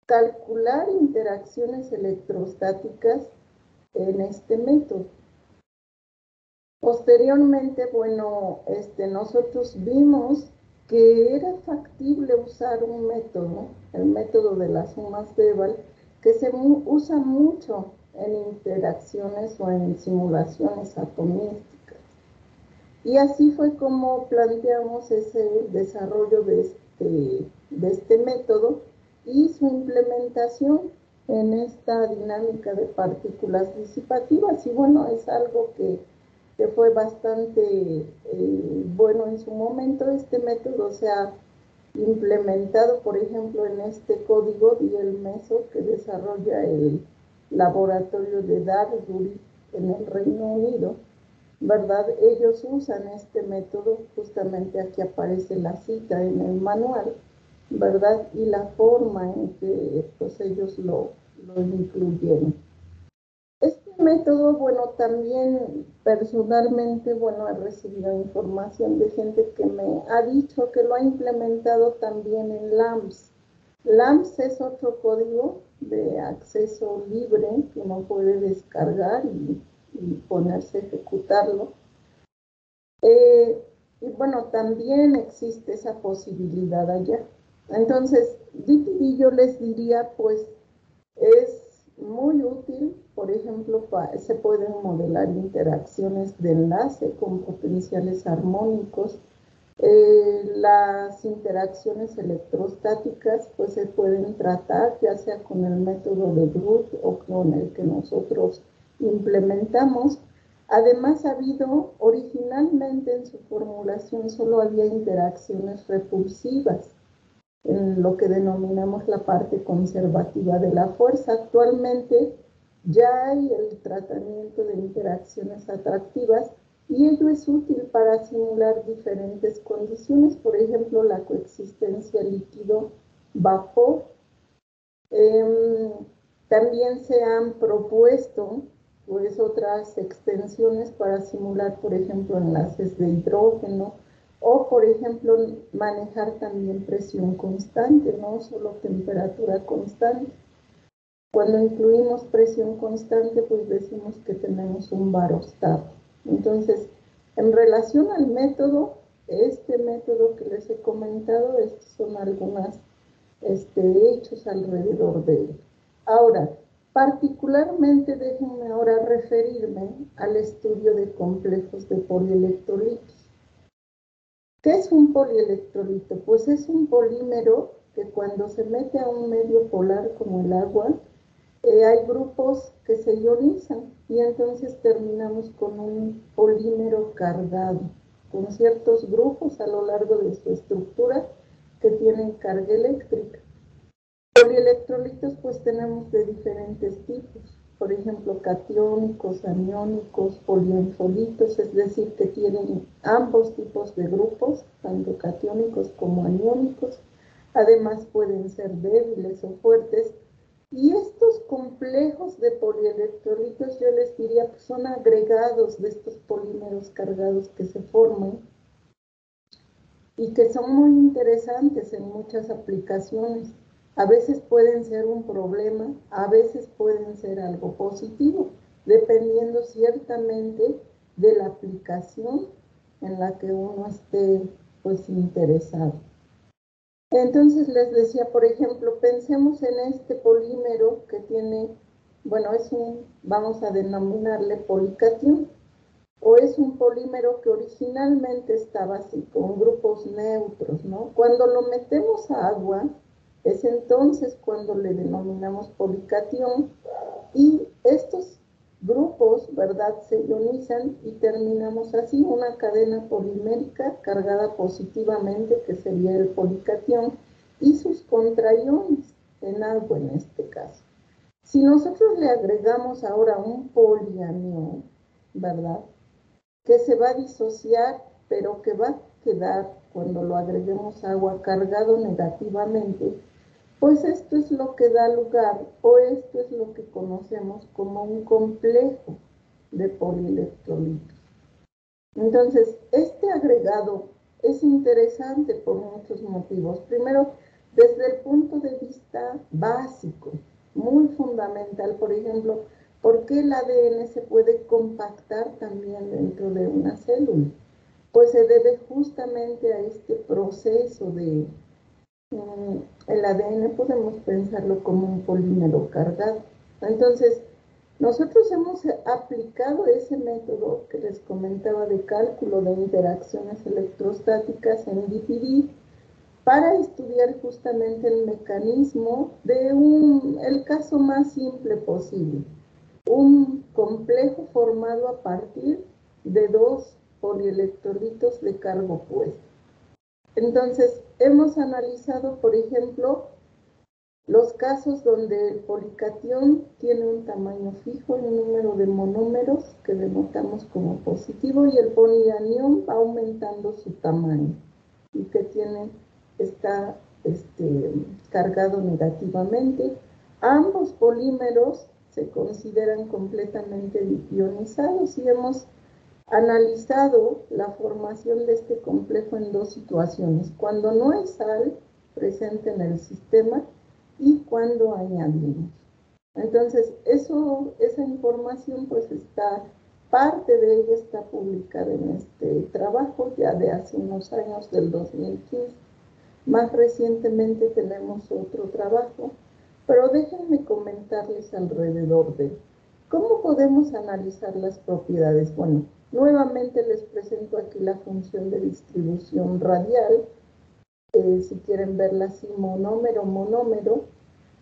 calcular interacciones electrostáticas en este método. Posteriormente, bueno, nosotros vimos que era factible usar un método, el método de las sumas de Ebal, que se usa mucho en interacciones o en simulaciones atomísticas. Y así fue como planteamos ese desarrollo de este método y su implementación en esta dinámica de partículas disipativas. Y bueno, es algo que fue bastante bueno en su momento. Este método se ha implementado, por ejemplo, en este código DLMESO que desarrolla el laboratorio de Dartmouth en el Reino Unido, ¿verdad? Ellos usan este método, justamente aquí aparece la cita en el manual, ¿verdad? Y la forma en que pues, ellos lo incluyeron. Este método, bueno, también personalmente, bueno, he recibido información de gente que me ha dicho que lo ha implementado también en LAMMPS. LAMMPS es otro código de acceso libre que uno puede descargar y ponerse a ejecutarlo. Y bueno, también existe esa posibilidad allá. Entonces, DPD yo les diría, pues, es muy útil, por ejemplo, se pueden modelar interacciones de enlace con potenciales armónicos. Las interacciones electrostáticas pues se pueden tratar ya sea con el método de Groth o con el que nosotros implementamos. Además, ha habido, originalmente en su formulación solo había interacciones repulsivas, en lo que denominamos la parte conservativa de la fuerza. Actualmente ya hay el tratamiento de interacciones atractivas y ello es útil para simular diferentes condiciones, por ejemplo, la coexistencia líquido-vapor. También se han propuesto pues otras extensiones para simular, por ejemplo, enlaces de hidrógeno o, por ejemplo, manejar también presión constante, no solo temperatura constante. Cuando incluimos presión constante, pues decimos que tenemos un barostato. Entonces, en relación al método, este método que les he comentado, estos son algunos hechos alrededor de él. Ahora, particularmente déjenme ahora referirme al estudio de complejos de polielectrolitos. ¿Qué es un polielectrolito? Pues es un polímero que cuando se mete a un medio polar como el agua, hay grupos que se ionizan y entonces terminamos con un polímero cargado, con ciertos grupos a lo largo de su estructura que tienen carga eléctrica. Polielectrolitos pues tenemos de diferentes tipos, por ejemplo catiónicos, aniónicos, polienfolitos, es decir, que tienen ambos tipos de grupos, tanto catiónicos como aniónicos. Además pueden ser débiles o fuertes. Y estos complejos de polielectrolitos, yo les diría, pues son agregados de estos polímeros cargados que se forman y que son muy interesantes en muchas aplicaciones. A veces pueden ser un problema, a veces pueden ser algo positivo, dependiendo ciertamente de la aplicación en la que uno esté pues interesado. Entonces les decía, por ejemplo, pensemos en este polímero que tiene bueno, vamos a denominarle policatión, o es un polímero que originalmente estaba así, con grupos neutros, ¿no? Cuando lo metemos a agua, es entonces cuando le denominamos policatión, y estos grupos, ¿verdad?, se ionizan y terminamos así una cadena polimérica cargada positivamente, que sería el policatión, y sus contraiones en agua en este caso. Si nosotros le agregamos ahora un polianión, ¿verdad?, que se va a disociar, pero que va a quedar, cuando lo agreguemos agua, cargado negativamente, pues esto es lo que da lugar, o esto es lo que conocemos como un complejo de polielectrolitos. Entonces, este agregado es interesante por muchos motivos. Primero, desde el punto de vista básico, muy fundamental, por ejemplo, ¿por qué el ADN se puede compactar también dentro de una célula? Pues se debe justamente a este proceso de el ADN, podemos pensarlo como un polímero cargado. Entonces, nosotros hemos aplicado ese método que les comentaba de cálculo de interacciones electrostáticas en DPD para estudiar justamente el mecanismo de el caso más simple posible, un complejo formado a partir de dos polielectrolitos de carga opuesta. Entonces, hemos analizado, por ejemplo, los casos donde el policatión tiene un tamaño fijo en número de monómeros que denotamos como positivo, y el polianión va aumentando su tamaño y que está cargado negativamente. Ambos polímeros se consideran completamente ionizados y hemos analizado la formación de este complejo en dos situaciones: cuando no hay sal presente en el sistema y cuando añadimos. Entonces, esa información pues parte de ella está publicada en este trabajo ya de hace unos años, del 2015. Más recientemente tenemos otro trabajo, pero déjenme comentarles alrededor de cómo podemos analizar las propiedades. Bueno, nuevamente les presento aquí la función de distribución radial, si quieren verla así, monómero,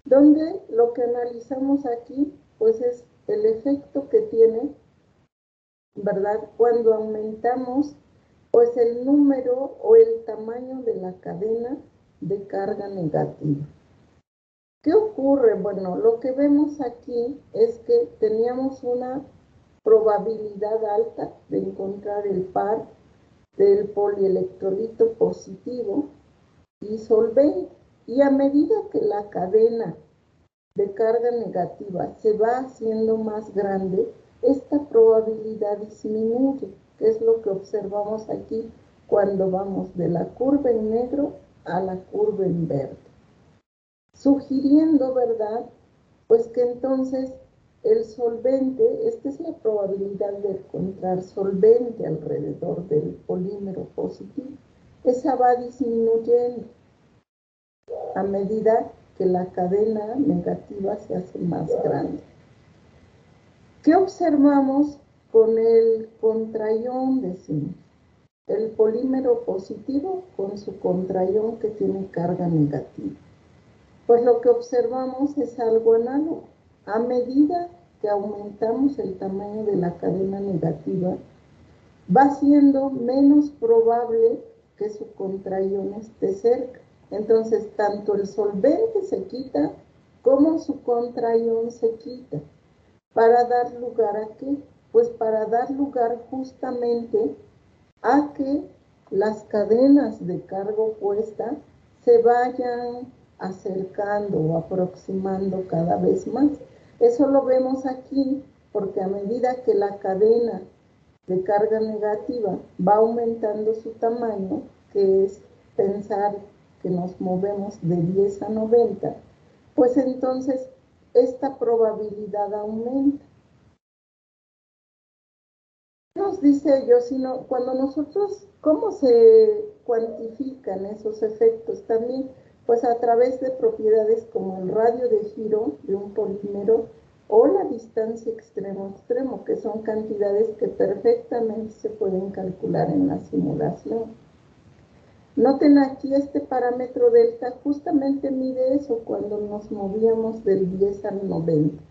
donde lo que analizamos aquí pues es el efecto que tiene, ¿verdad?, cuando aumentamos pues el número o el tamaño de la cadena de carga negativa. ¿Qué ocurre? Bueno, lo que vemos aquí es que teníamos una probabilidad alta de encontrar el par del polielectrolito positivo y solvente, y a medida que la cadena de carga negativa se va haciendo más grande, esta probabilidad disminuye, que es lo que observamos aquí cuando vamos de la curva en negro a la curva en verde, sugiriendo, ¿verdad?, pues que entonces el solvente, esta es la probabilidad de encontrar solvente alrededor del polímero positivo, esa va disminuyendo a medida que la cadena negativa se hace más grande. ¿Qué observamos con el contraión? Decimos, el polímero positivo con su contraión que tiene carga negativa. Pues lo que observamos es algo análogo. A medida que aumentamos el tamaño de la cadena negativa, va siendo menos probable que su contraión esté cerca. Entonces, tanto el solvente se quita como su contraión se quita. ¿Para dar lugar a qué? Pues para dar lugar justamente a que las cadenas de carga opuesta se vayan acercando o aproximando cada vez más. Eso lo vemos aquí porque a medida que la cadena de carga negativa va aumentando su tamaño, que es pensar que nos movemos de 10 a 90, pues entonces esta probabilidad aumenta. Nos dice yo, sino cuando nosotros, ¿cómo se cuantifican esos efectos? También, pues a través de propiedades como el radio de giro de un polímero o la distancia extremo-extremo, que son cantidades que perfectamente se pueden calcular en la simulación. Noten aquí este parámetro delta justamente mide eso cuando nos movíamos del 10 al 90.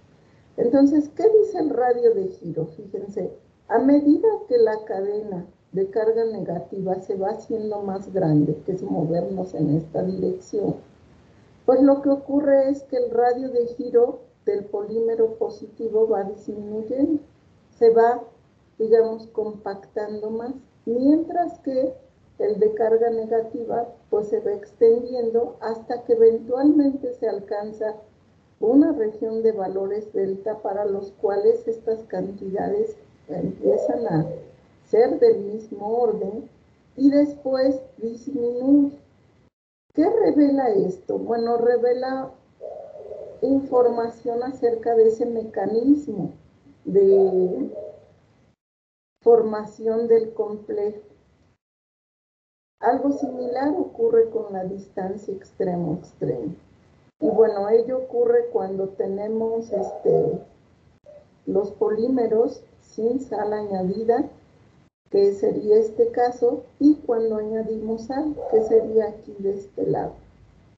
Entonces, ¿qué dice el radio de giro? Fíjense, a medida que la cadena de carga negativa se va haciendo más grande, que es movernos en esta dirección, pues lo que ocurre es que el radio de giro del polímero positivo va disminuyendo, se va, digamos, compactando más, mientras que el de carga negativa pues se va extendiendo hasta que eventualmente se alcanza una región de valores delta para los cuales estas cantidades empiezan a ser del mismo orden y después disminuyen. ¿Qué revela esto? Bueno, revela información acerca de ese mecanismo de formación del complejo. Algo similar ocurre con la distancia extremo-extremo. Y bueno, ello ocurre cuando tenemos los polímeros sin sal añadida, que sería este caso, y cuando añadimos sal, que sería aquí de este lado.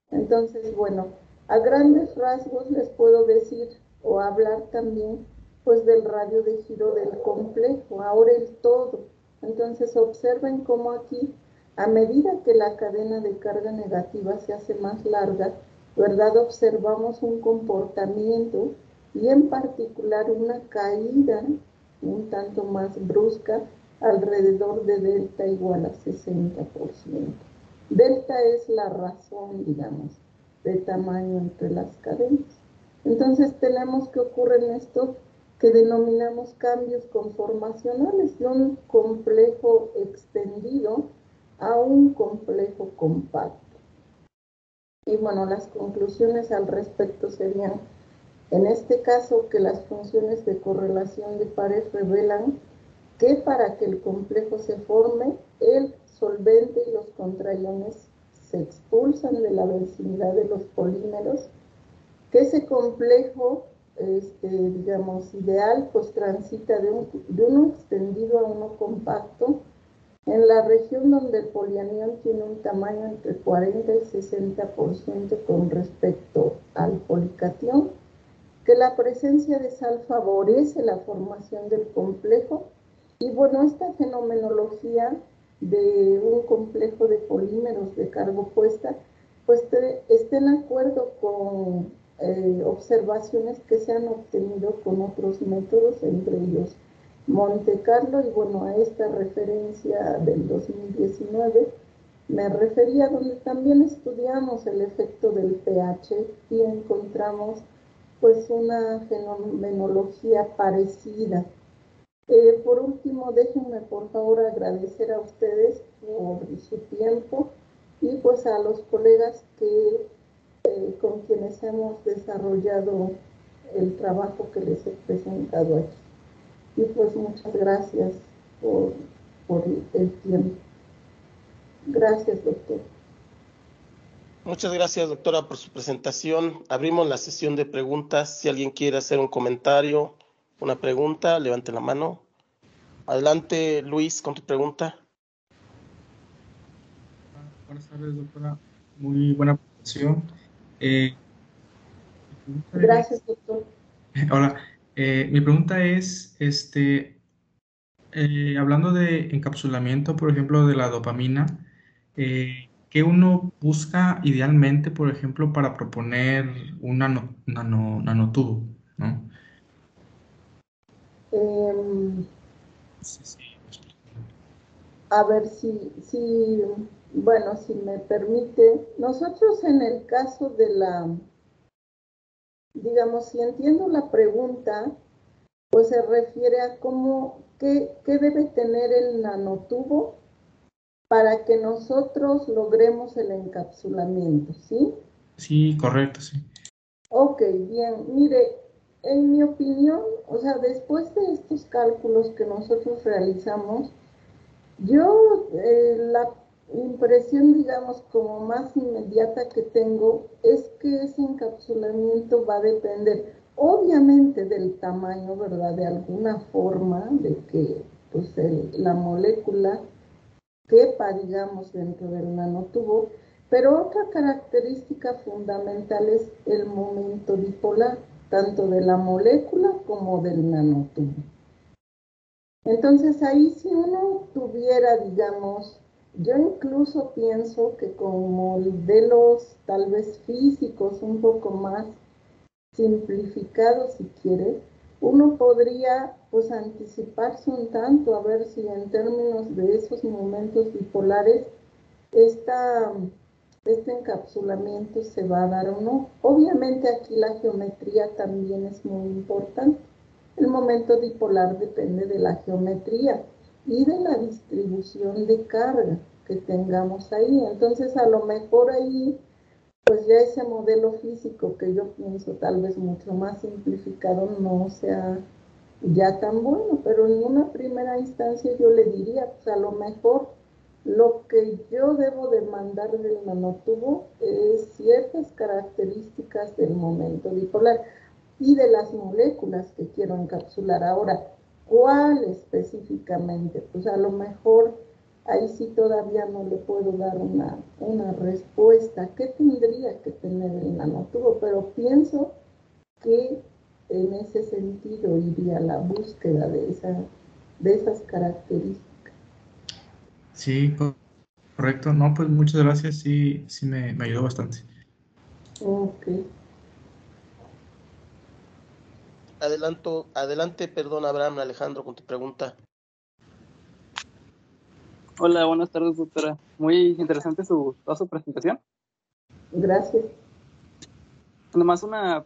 Entonces, bueno, a grandes rasgos les puedo decir o hablar también pues del radio de giro del complejo, ahora el todo. Entonces observen cómo aquí, a medida que la cadena de carga negativa se hace más larga, ¿verdad? Observamos un comportamiento y en particular una caída un tanto más brusca alrededor de delta igual a 60%. Delta es la razón, digamos, de tamaño entre las cadenas. Entonces tenemos que ocurren esto que denominamos cambios conformacionales, de un complejo extendido a un complejo compacto. Y bueno, las conclusiones al respecto serían, en este caso, que las funciones de correlación de pares revelan que para que el complejo se forme, el solvente y los contraiones se expulsan de la densidad de los polímeros, que ese complejo, digamos, ideal, pues transita de uno extendido a uno compacto, en la región donde el polianión tiene un tamaño entre 40 y 60% con respecto al policatión, que la presencia de sal favorece la formación del complejo. Y bueno, esta fenomenología de un complejo de polímeros de carga opuesta, pues está en acuerdo con observaciones que se han obtenido con otros métodos, entre ellos Monte Carlo, y bueno, a esta referencia del 2019 me refería, donde también estudiamos el efecto del pH y encontramos pues una fenomenología parecida. Por último, déjenme por favor agradecer a ustedes por su tiempo y pues a los colegas con quienes hemos desarrollado el trabajo que les he presentado aquí. Y pues muchas gracias por el tiempo. Gracias, doctor. Muchas gracias, doctora, por su presentación. Abrimos la sesión de preguntas. Si alguien quiere hacer un comentario, una pregunta, levante la mano. Adelante, Luis, con tu pregunta. Buenas tardes, doctora. Muy buena presentación. Gracias, doctor. Hola, mi pregunta es, hablando de encapsulamiento, por ejemplo, de la dopamina, ¿qué uno busca idealmente, por ejemplo, para proponer un nanotubo, ¿no? Sí, sí. A ver bueno, si me permite, nosotros en el caso de digamos, si entiendo la pregunta, pues se refiere a qué debe tener el nanotubo para que nosotros logremos el encapsulamiento, ¿sí? Sí, correcto, sí. Ok, bien, mire, en mi opinión, o sea, después de estos cálculos que nosotros realizamos, yo la impresión, digamos, como más inmediata que tengo es que ese encapsulamiento va a depender obviamente del tamaño, ¿verdad? De alguna forma de que pues, la molécula quepa, digamos, dentro del nanotubo, pero otra característica fundamental es el momento dipolar, tanto de la molécula como del nanotubo. Entonces ahí si uno tuviera, digamos, yo incluso pienso que con modelos tal vez físicos un poco más simplificados si quieres, uno podría pues anticiparse un tanto a ver si en términos de esos momentos bipolares este encapsulamiento se va a dar o no. Obviamente aquí la geometría también es muy importante. El momento dipolar depende de la geometría y de la distribución de carga que tengamos ahí. Entonces, a lo mejor ahí, pues ya ese modelo físico que yo pienso tal vez mucho más simplificado no sea ya tan bueno, pero en una primera instancia yo le diría, pues a lo mejor lo que yo debo demandar del nanotubo es ciertas características del momento bipolar y de las moléculas que quiero encapsular. Ahora, ¿cuál específicamente? Pues a lo mejor ahí sí todavía no le puedo dar una respuesta. ¿Qué tendría que tener el nanotubo? Pero pienso que en ese sentido iría la búsqueda de esas características. Sí, correcto. No, pues muchas gracias. Sí, sí me ayudó bastante. Ok. Adelante, perdón, Abraham Alejandro, con tu pregunta. Hola, buenas tardes, doctora. Muy interesante toda su presentación. Gracias. Nomás una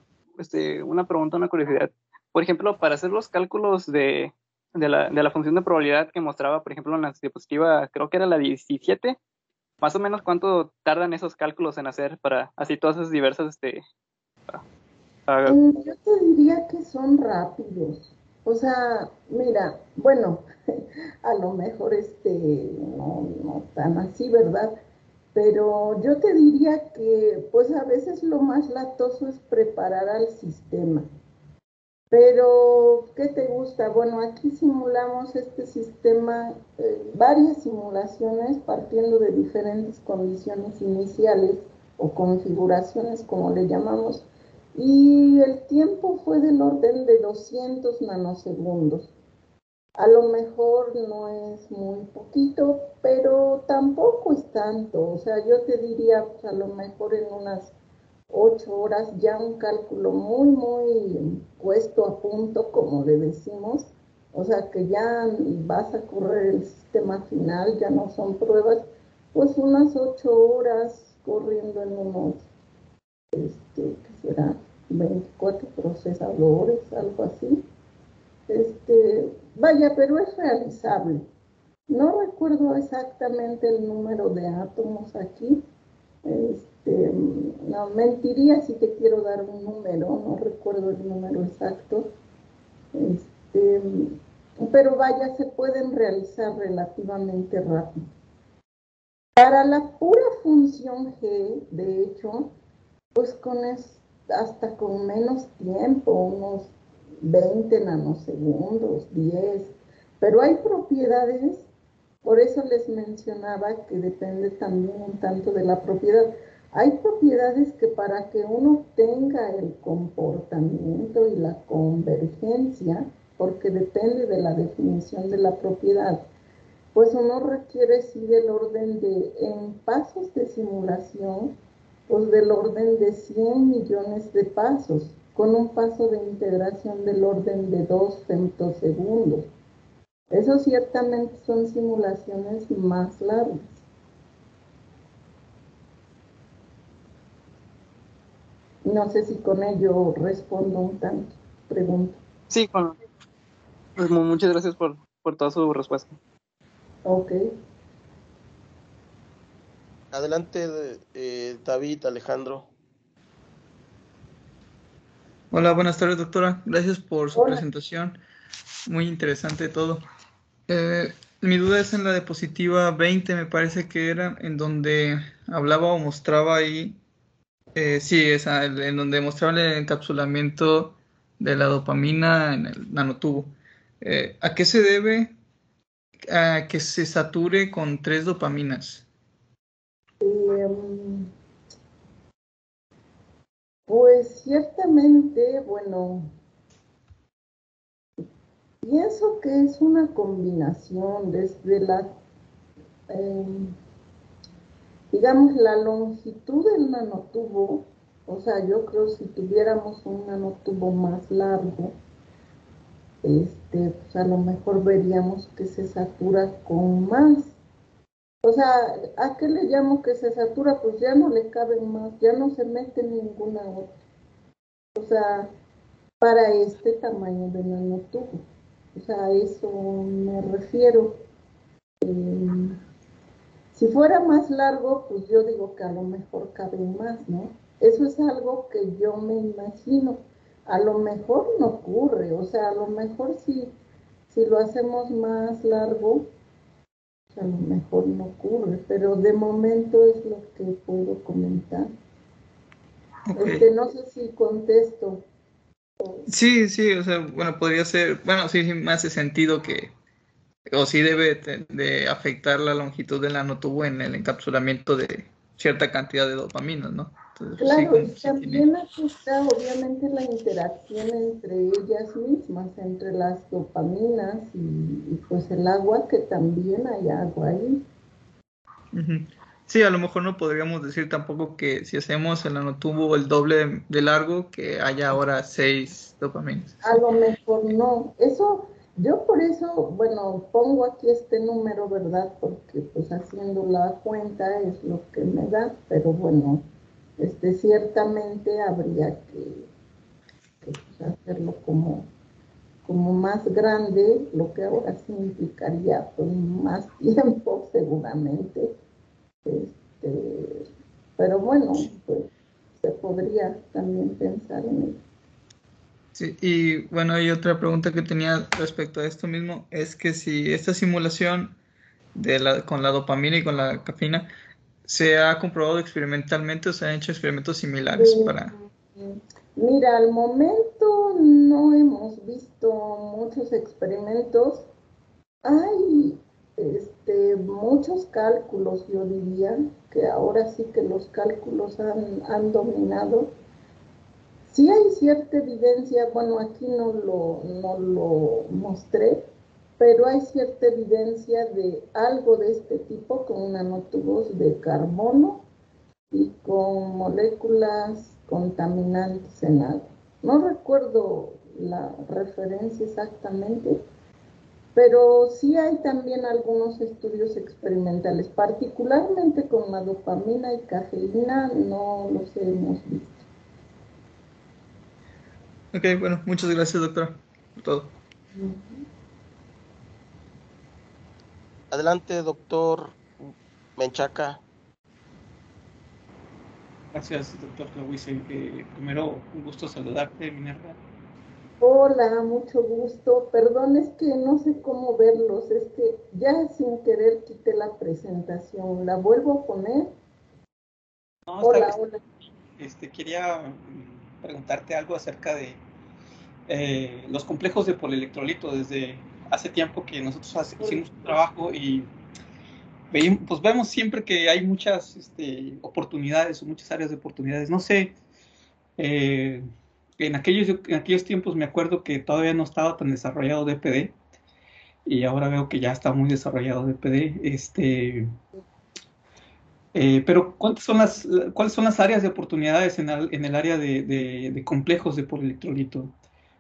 pregunta, una curiosidad. Por ejemplo, para hacer los cálculos de la función de probabilidad que mostraba, por ejemplo, en la diapositiva, creo que era la 17, más o menos cuánto tardan esos cálculos en hacer para así todas esas diversas Yo te diría que son rápidos. O sea, mira, bueno, a lo mejor no tan así, ¿verdad? Pero yo te diría que pues a veces lo más latoso es preparar al sistema. Pero, ¿qué te gusta? Bueno, aquí simulamos este sistema, varias simulaciones partiendo de diferentes condiciones iniciales o configuraciones, como le llamamos, y el tiempo fue del orden de 200 nanosegundos. A lo mejor no es muy poquito, pero tampoco es tanto. O sea, yo te diría, pues, a lo mejor en unas 8 horas ya un cálculo muy, muy puesto a punto, como le decimos. O sea, que ya vas a correr el sistema final, ya no son pruebas. Pues unas 8 horas corriendo en unos, ¿qué será? 24 procesadores, algo así. Vaya, pero es realizable. No recuerdo exactamente el número de átomos aquí. No, mentiría si te quiero dar un número, no recuerdo el número exacto. Pero vaya, se pueden realizar relativamente rápido. Para la pura función G, de hecho, pues hasta con menos tiempo, unos 20 nanosegundos, 10, pero hay propiedades, por eso les mencionaba que depende también un tanto de la propiedad. Hay propiedades que para que uno tenga el comportamiento y la convergencia, porque depende de la definición de la propiedad, pues uno requiere sí del orden en pasos de simulación, pues del orden de 100 millones de pasos, con un paso de integración del orden de 2 femtosegundos. Eso ciertamente son simulaciones más largas. No sé si con ello respondo un tanto pregunta. Sí, pues muchas gracias por toda su respuesta. Ok. Adelante, David Alejandro. Hola, buenas tardes, doctora. Gracias por su Hola. presentación. Muy interesante todo. Mi duda es en la diapositiva 20, me parece que era, en donde hablaba o mostraba ahí, sí, esa, en donde mostraba el encapsulamiento de la dopamina en el nanotubo. ¿A qué se debe a que se sature con 3 dopaminas? Pues ciertamente, bueno, pienso que es una combinación desde la, digamos, la longitud del nanotubo. O sea, yo creo si tuviéramos un nanotubo más largo, pues a lo mejor veríamos que se satura con más. O sea, ¿a qué le llamo que se satura? Pues ya no le caben más, ya no se mete ninguna otra. O sea, para este tamaño de nanotubo. O sea, a eso me refiero. Si fuera más largo, pues yo digo que a lo mejor caben más, ¿no? Eso es algo que yo me imagino. A lo mejor no ocurre, o sea, a lo mejor si lo hacemos más largo, a lo mejor no ocurre, pero de momento es lo que puedo comentar. Okay. No sé si contesto. Sí, sí, o sea, bueno, podría ser, bueno, sí, sí me hace sentido que, o sí debe de afectar la longitud del nanotubo en el encapsulamiento de cierta cantidad de dopaminas, ¿no? Entonces, sí, Claro, y sí tiene. también aquí está obviamente la interacción entre ellas mismas, entre las dopaminas y pues el agua, que también hay agua ahí. Uh-huh. Sí, a lo mejor no podríamos decir tampoco que si hacemos el nanotubo el doble de largo, que haya ahora 6 dopaminas. A lo mejor no. Eso, yo por eso, bueno, pongo aquí este número, ¿verdad? Porque pues haciendo la cuenta es lo que me da, pero bueno, ciertamente habría que pues, hacerlo como más grande, lo que ahora sí implicaría pues más tiempo seguramente. Pero bueno, pues se podría también pensar en ello. Sí, y bueno, hay otra pregunta que tenía respecto a esto mismo, es que si esta simulación con la dopamina y con la cafeína se ha comprobado experimentalmente o se han hecho experimentos similares para... Mira, al momento no hemos visto muchos experimentos. Hay muchos cálculos, yo diría, que ahora sí que los cálculos han dominado. Sí hay cierta evidencia, bueno, aquí no lo mostré, pero hay cierta evidencia de algo de este tipo con nanotubos de carbono y con moléculas contaminantes en agua. No recuerdo la referencia exactamente, pero sí hay también algunos estudios experimentales, particularmente con la dopamina y cafeína, no los hemos visto. Ok, bueno, muchas gracias, doctora, por todo. Adelante, doctor Menchaca. Gracias, doctor Claudice. Primero, un gusto saludarte, Minerva. Hola, mucho gusto. Perdón, es que no sé cómo verlos. Es que ya sin querer quité la presentación. ¿La vuelvo a poner? No, Hola, hola. quería preguntarte algo acerca de los complejos de polielectrolito. Desde hace tiempo que nosotros hicimos un trabajo y pues vemos siempre que hay muchas oportunidades o muchas áreas de oportunidades. No sé, en aquellos tiempos me acuerdo que todavía no estaba tan desarrollado DPD y ahora veo que ya está muy desarrollado DPD. Pero ¿cuáles son las áreas de oportunidades en el área de complejos de polielectrolito?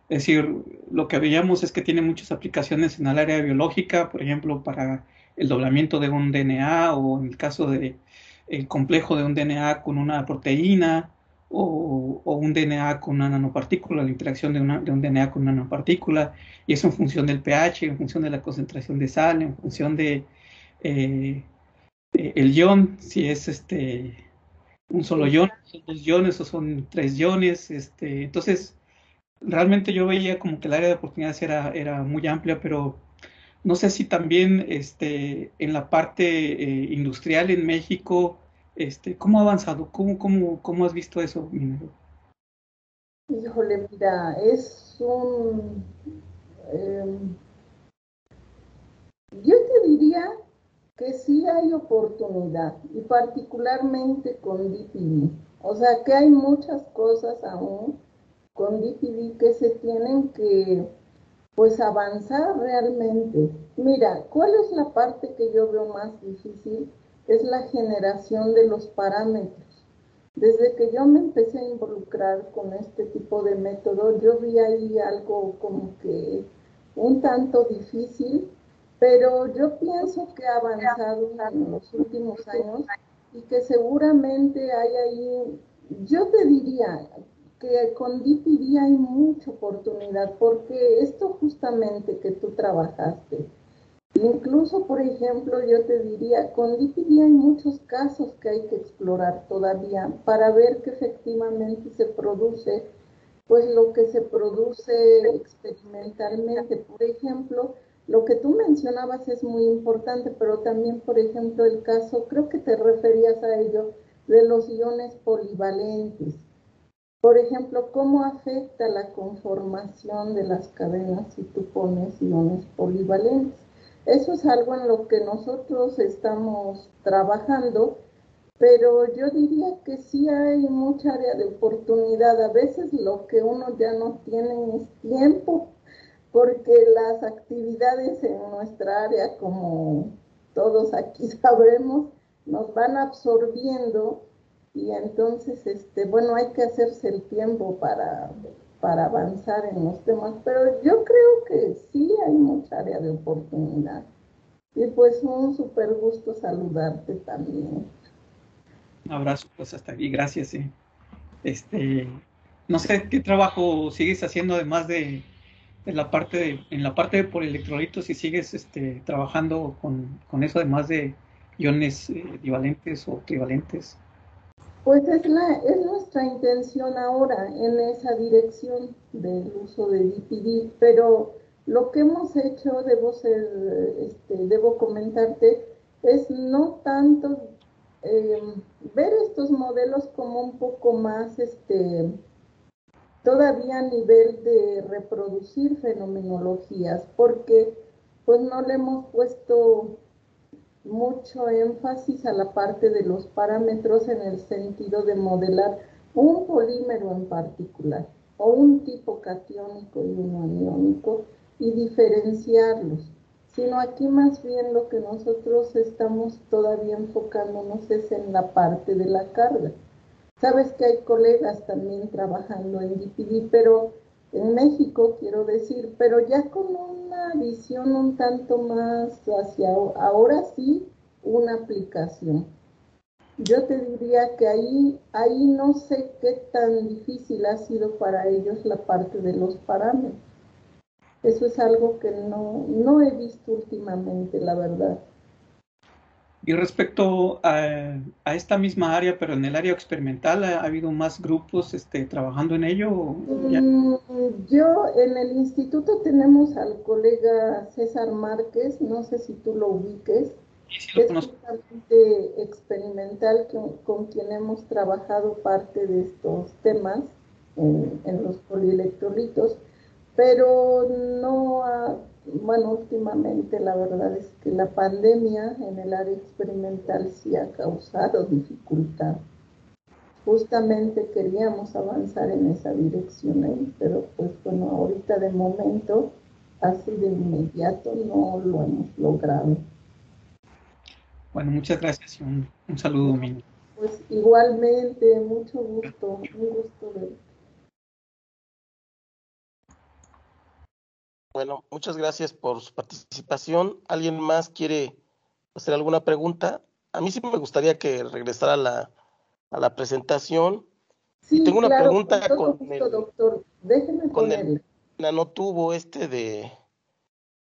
Es decir, lo que veíamos es que tiene muchas aplicaciones en el área biológica, por ejemplo, para el doblamiento de un DNA o en el caso de el complejo de un DNA con una proteína o un DNA con una nanopartícula, la interacción de un DNA con una nanopartícula, y eso en función del pH, en función de la concentración de sal, en función de eh, el ion, si es un solo ion, son 2 iones o son 3 iones. Entonces, realmente yo veía como que el área de oportunidades era muy amplia, pero no sé si también en la parte industrial en México, ¿cómo ha avanzado? ¿Cómo has visto eso, Minero? Híjole, mira, es yo te diría que sí hay oportunidad, y particularmente con DPD. O sea, que hay muchas cosas aún con DPD que se tienen que, pues, avanzar realmente. Mira, ¿cuál es la parte que yo veo más difícil? Es la generación de los parámetros. Desde que yo me empecé a involucrar con este tipo de método, yo vi ahí algo como que un tanto difícil, pero yo pienso que ha avanzado en los últimos años y que seguramente hay ahí, yo te diría que con DPD hay mucha oportunidad, porque esto justamente que tú trabajaste, incluso, por ejemplo, yo te diría, con DPD hay muchos casos que hay que explorar todavía para ver que efectivamente se produce, pues, lo que se produce experimentalmente. Por ejemplo, lo que tú mencionabas es muy importante, pero también, por ejemplo, el caso, creo que te referías a ello, de los iones polivalentes. Por ejemplo, ¿cómo afecta la conformación de las cadenas si tú pones iones polivalentes? Eso es algo en lo que nosotros estamos trabajando, pero yo diría que sí hay mucha área de oportunidad. A veces lo que uno ya no tiene es tiempo, porque las actividades en nuestra área, como todos aquí sabremos, nos van absorbiendo, y entonces, bueno, hay que hacerse el tiempo para avanzar en los temas, pero yo creo que sí hay mucha área de oportunidad. Y pues un súper gusto saludarte también. Un abrazo, pues hasta aquí, gracias. Este, no sé qué trabajo sigues haciendo además de la parte en la parte de polielectrolitos, si sigues trabajando con eso además de iones divalentes o trivalentes. Pues es nuestra intención ahora en esa dirección del uso de DPD, pero lo que hemos hecho, debo comentarte, es no tanto ver estos modelos como un poco más, todavía a nivel de reproducir fenomenologías, porque pues no le hemos puesto mucho énfasis a la parte de los parámetros en el sentido de modelar un polímero en particular, o un tipo catiónico y uno aniónico, y diferenciarlos, sino aquí más bien lo que nosotros estamos todavía enfocándonos es en la parte de la carga. Sabes que hay colegas también trabajando en DPD, pero en México, quiero decir, pero ya con una visión un tanto más hacia, ahora sí, una aplicación. Yo te diría que ahí no sé qué tan difícil ha sido para ellos la parte de los parámetros. Eso es algo que no he visto últimamente, la verdad. Y respecto a esta misma área, pero en el área experimental, ¿ha habido más grupos trabajando en ello? Yo en el instituto tenemos al colega César Márquez, no sé si tú lo ubiques, Sí, sí que lo es conozco. justamente experimental, con quien hemos trabajado parte de estos temas en los polielectrolitos, pero no, bueno, últimamente la verdad es que la pandemia en el área experimental sí ha causado dificultad. Justamente queríamos avanzar en esa dirección, pero pues bueno, ahorita de momento, así de inmediato, no lo hemos logrado. Bueno, muchas gracias y un saludo, Mini. Pues igualmente, mucho gusto, un gusto verte. Bueno, muchas gracias por su participación. ¿Alguien más quiere hacer alguna pregunta? A mí sí me gustaría que regresara a la presentación. Y Sí, tengo una claro, con pregunta todo gusto, doctor. Déjeme con el ponerle. nanotubo de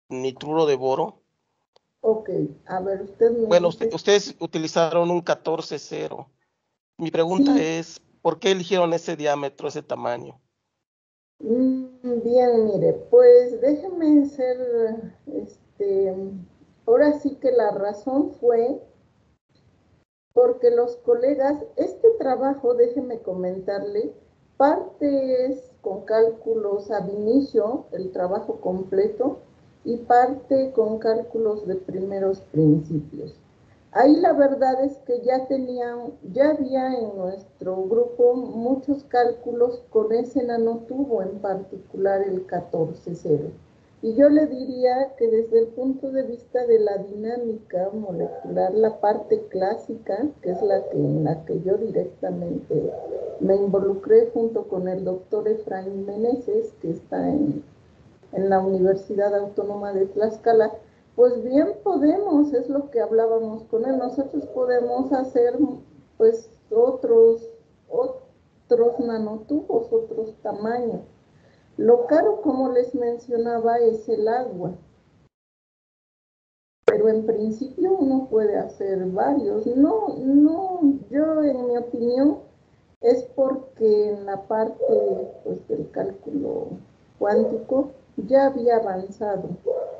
nitruro de boro. Ok, a ver, usted me Bueno, dice. ustedes utilizaron un 14-0. Mi pregunta Sí, es, ¿por qué eligieron ese diámetro, ese tamaño? bien, mire, pues déjeme ser, ahora sí que la razón fue porque los colegas, este trabajo, déjeme comentarle, Parte es con cálculos ab inicio, el trabajo completo, y parte con cálculos de primeros principios. Ahí la verdad es que ya había en nuestro grupo muchos cálculos con ese nanotubo, en particular el 14-0. Y yo le diría que desde el punto de vista de la dinámica molecular, la parte clásica, que es en la que yo directamente me involucré junto con el doctor Efraín Meneses, que está en la Universidad Autónoma de Tlaxcala, pues bien podemos, es lo que hablábamos con él, nosotros podemos hacer pues otros nanotubos, otros tamaños. Lo caro, como les mencionaba, es el agua, pero en principio uno puede hacer varios. No, yo en mi opinión es porque en la parte pues, del cálculo cuántico ya había avanzado,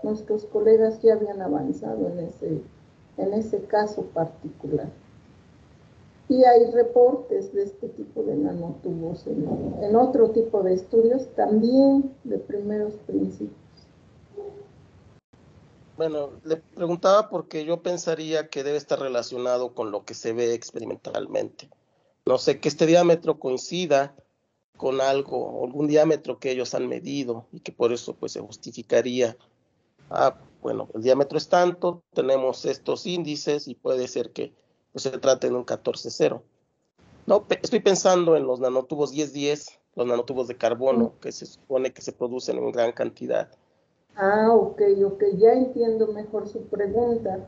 nuestros colegas ya habían avanzado en ese caso particular. Y hay reportes de este tipo de nanotubos en otro tipo de estudios también de primeros principios. Bueno, le preguntaba porque yo pensaría que debe estar relacionado con lo que se ve experimentalmente. No sé, que este diámetro coincida con algún diámetro que ellos han medido y que por eso pues se justificaría. Bueno, el diámetro es tanto, tenemos estos índices y puede ser que pues, se trate de un 14-0. No, estoy pensando en los nanotubos 10-10, los nanotubos de carbono, que se supone que se producen en gran cantidad. Ok, ya entiendo mejor su pregunta.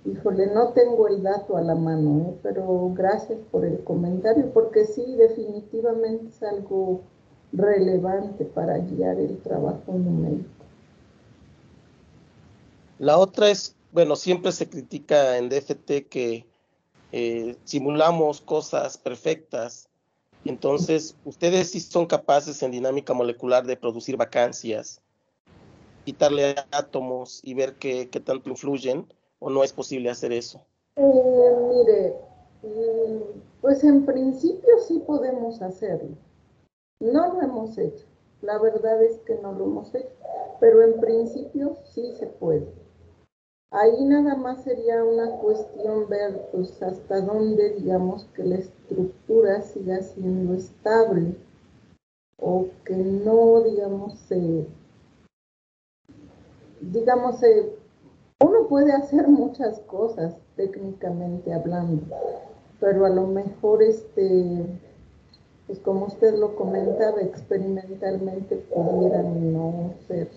Híjole, no tengo el dato a la mano, pero gracias por el comentario, porque sí, definitivamente es algo relevante para guiar el trabajo numérico. La otra es, bueno, siempre se critica en DFT que simulamos cosas perfectas. Entonces, ustedes sí son capaces en dinámica molecular de producir vacancias, quitarle átomos y ver qué tanto influyen, o no es posible hacer eso. Mire, pues en principio sí podemos hacerlo. No lo hemos hecho. La verdad es que no lo hemos hecho, pero en principio sí se puede. Ahí nada más sería una cuestión ver pues hasta dónde digamos que la estructura siga siendo estable o que no uno puede hacer muchas cosas técnicamente hablando, pero a lo mejor pues como usted lo comentaba, experimentalmente pudieran no ser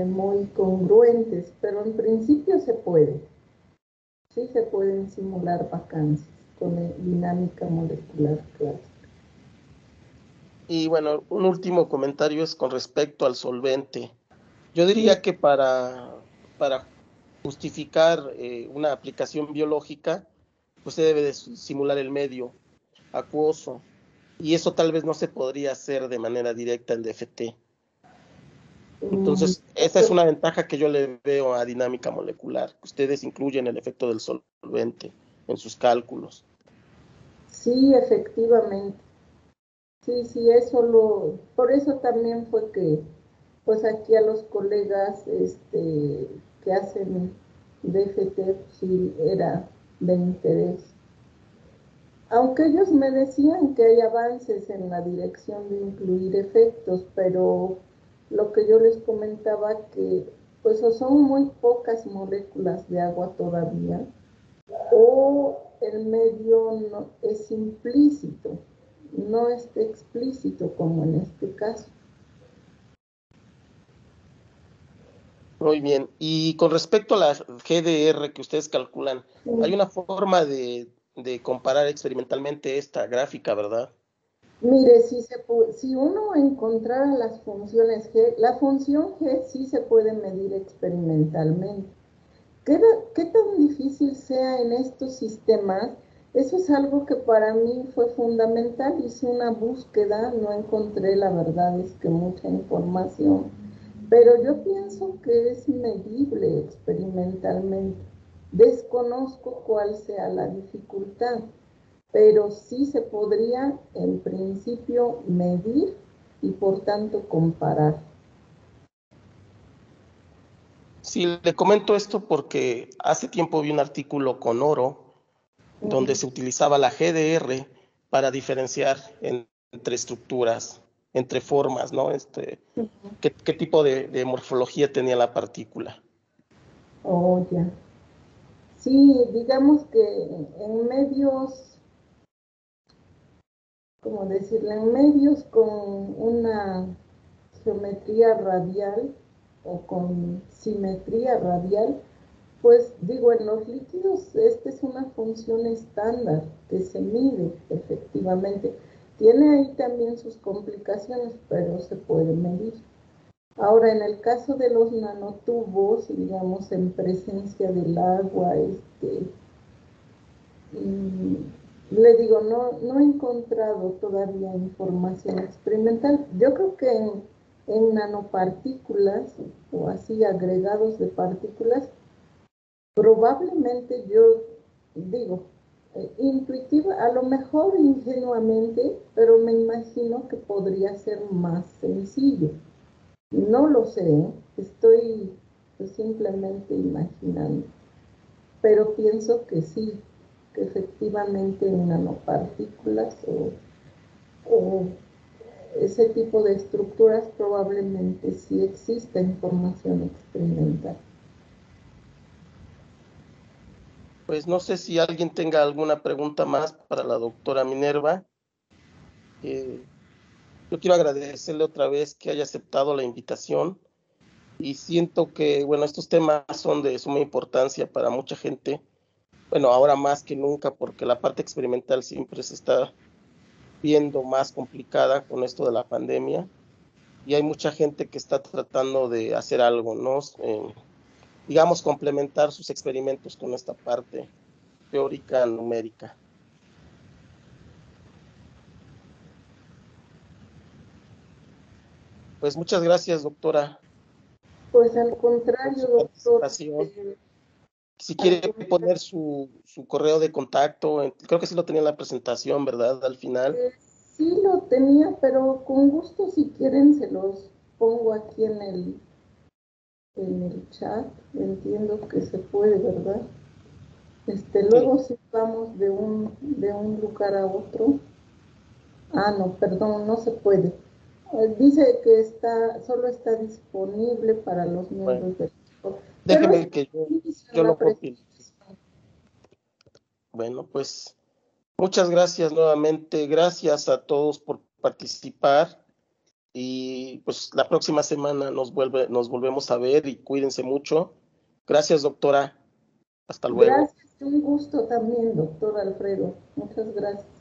muy congruentes, pero en principio se puede. Sí se pueden simular vacancias con dinámica molecular clásica. Y bueno, un último comentario es con respecto al solvente. Yo diría que para justificar una aplicación biológica, pues se debe de simular el medio acuoso, y eso tal vez no se podría hacer de manera directa en DFT. Entonces, esa es una ventaja que yo le veo a dinámica molecular, que ustedes incluyen el efecto del solvente en sus cálculos. Sí, efectivamente. Sí, por eso también fue que, pues aquí a los colegas que hacen DFT, pues sí era de interés. Aunque ellos me decían que hay avances en la dirección de incluir efectos, pero lo que yo les comentaba que pues o son muy pocas moléculas de agua todavía, o el medio no es implícito, no es explícito como en este caso. Muy bien. Y con respecto a la GDR que ustedes calculan, hay una forma de comparar experimentalmente esta gráfica, ¿verdad? Mire, si uno encontrara las funciones G, la función G sí se puede medir experimentalmente. ¿Qué tan difícil sea en estos sistemas? Eso es algo que para mí fue fundamental. Hice una búsqueda, no encontré, la verdad es que mucha información, pero yo pienso que es medible experimentalmente. Desconozco cuál sea la dificultad. pero sí se podría en principio medir y por tanto comparar. Sí, le comento esto porque hace tiempo vi un artículo con oro donde se utilizaba la GDR para diferenciar entre estructuras, entre formas, ¿no? ¿Qué tipo de morfología tenía la partícula? Oh, ya. Sí, digamos que en medios, ¿cómo decirlo? En medios con una geometría radial o con simetría radial, pues digo, en los líquidos esta es una función estándar que se mide efectivamente. Tiene ahí también sus complicaciones, pero se puede medir. Ahora, en el caso de los nanotubos, digamos, en presencia del agua, le digo, no he encontrado todavía información experimental. Yo creo que en nanopartículas o así agregados de partículas, probablemente yo digo, intuitiva, a lo mejor ingenuamente, pero me imagino que podría ser más sencillo. No lo sé, estoy pues, simplemente imaginando, pero pienso que sí, que efectivamente en nanopartículas o ese tipo de estructuras probablemente sí exista información experimental. Pues no sé si alguien tenga alguna pregunta más para la doctora Minerva. Yo quiero agradecerle otra vez que haya aceptado la invitación y siento que, bueno, estos temas son de suma importancia para mucha gente. Bueno, ahora más que nunca, porque la parte experimental siempre se está viendo más complicada con esto de la pandemia y hay mucha gente que está tratando de hacer algo, ¿no? Digamos, complementar sus experimentos con esta parte teórica numérica. Pues muchas gracias, doctora. Pues al contrario, doctor, si quiere poner su correo de contacto, creo que sí lo tenía en la presentación, ¿verdad? Al final. Sí lo tenía, pero con gusto si quieren se los pongo aquí en el chat. Entiendo que se puede, ¿verdad? Luego si vamos de un lugar a otro. No, perdón, no se puede. Dice que solo está disponible para los miembros del equipo. Déjeme que yo lo copie. presentación. Bueno, pues muchas gracias nuevamente. Gracias a todos por participar. Y pues la próxima semana nos volvemos a ver y cuídense mucho. Gracias, doctora. Hasta luego. Gracias, un gusto también, doctor Alfredo. Muchas gracias.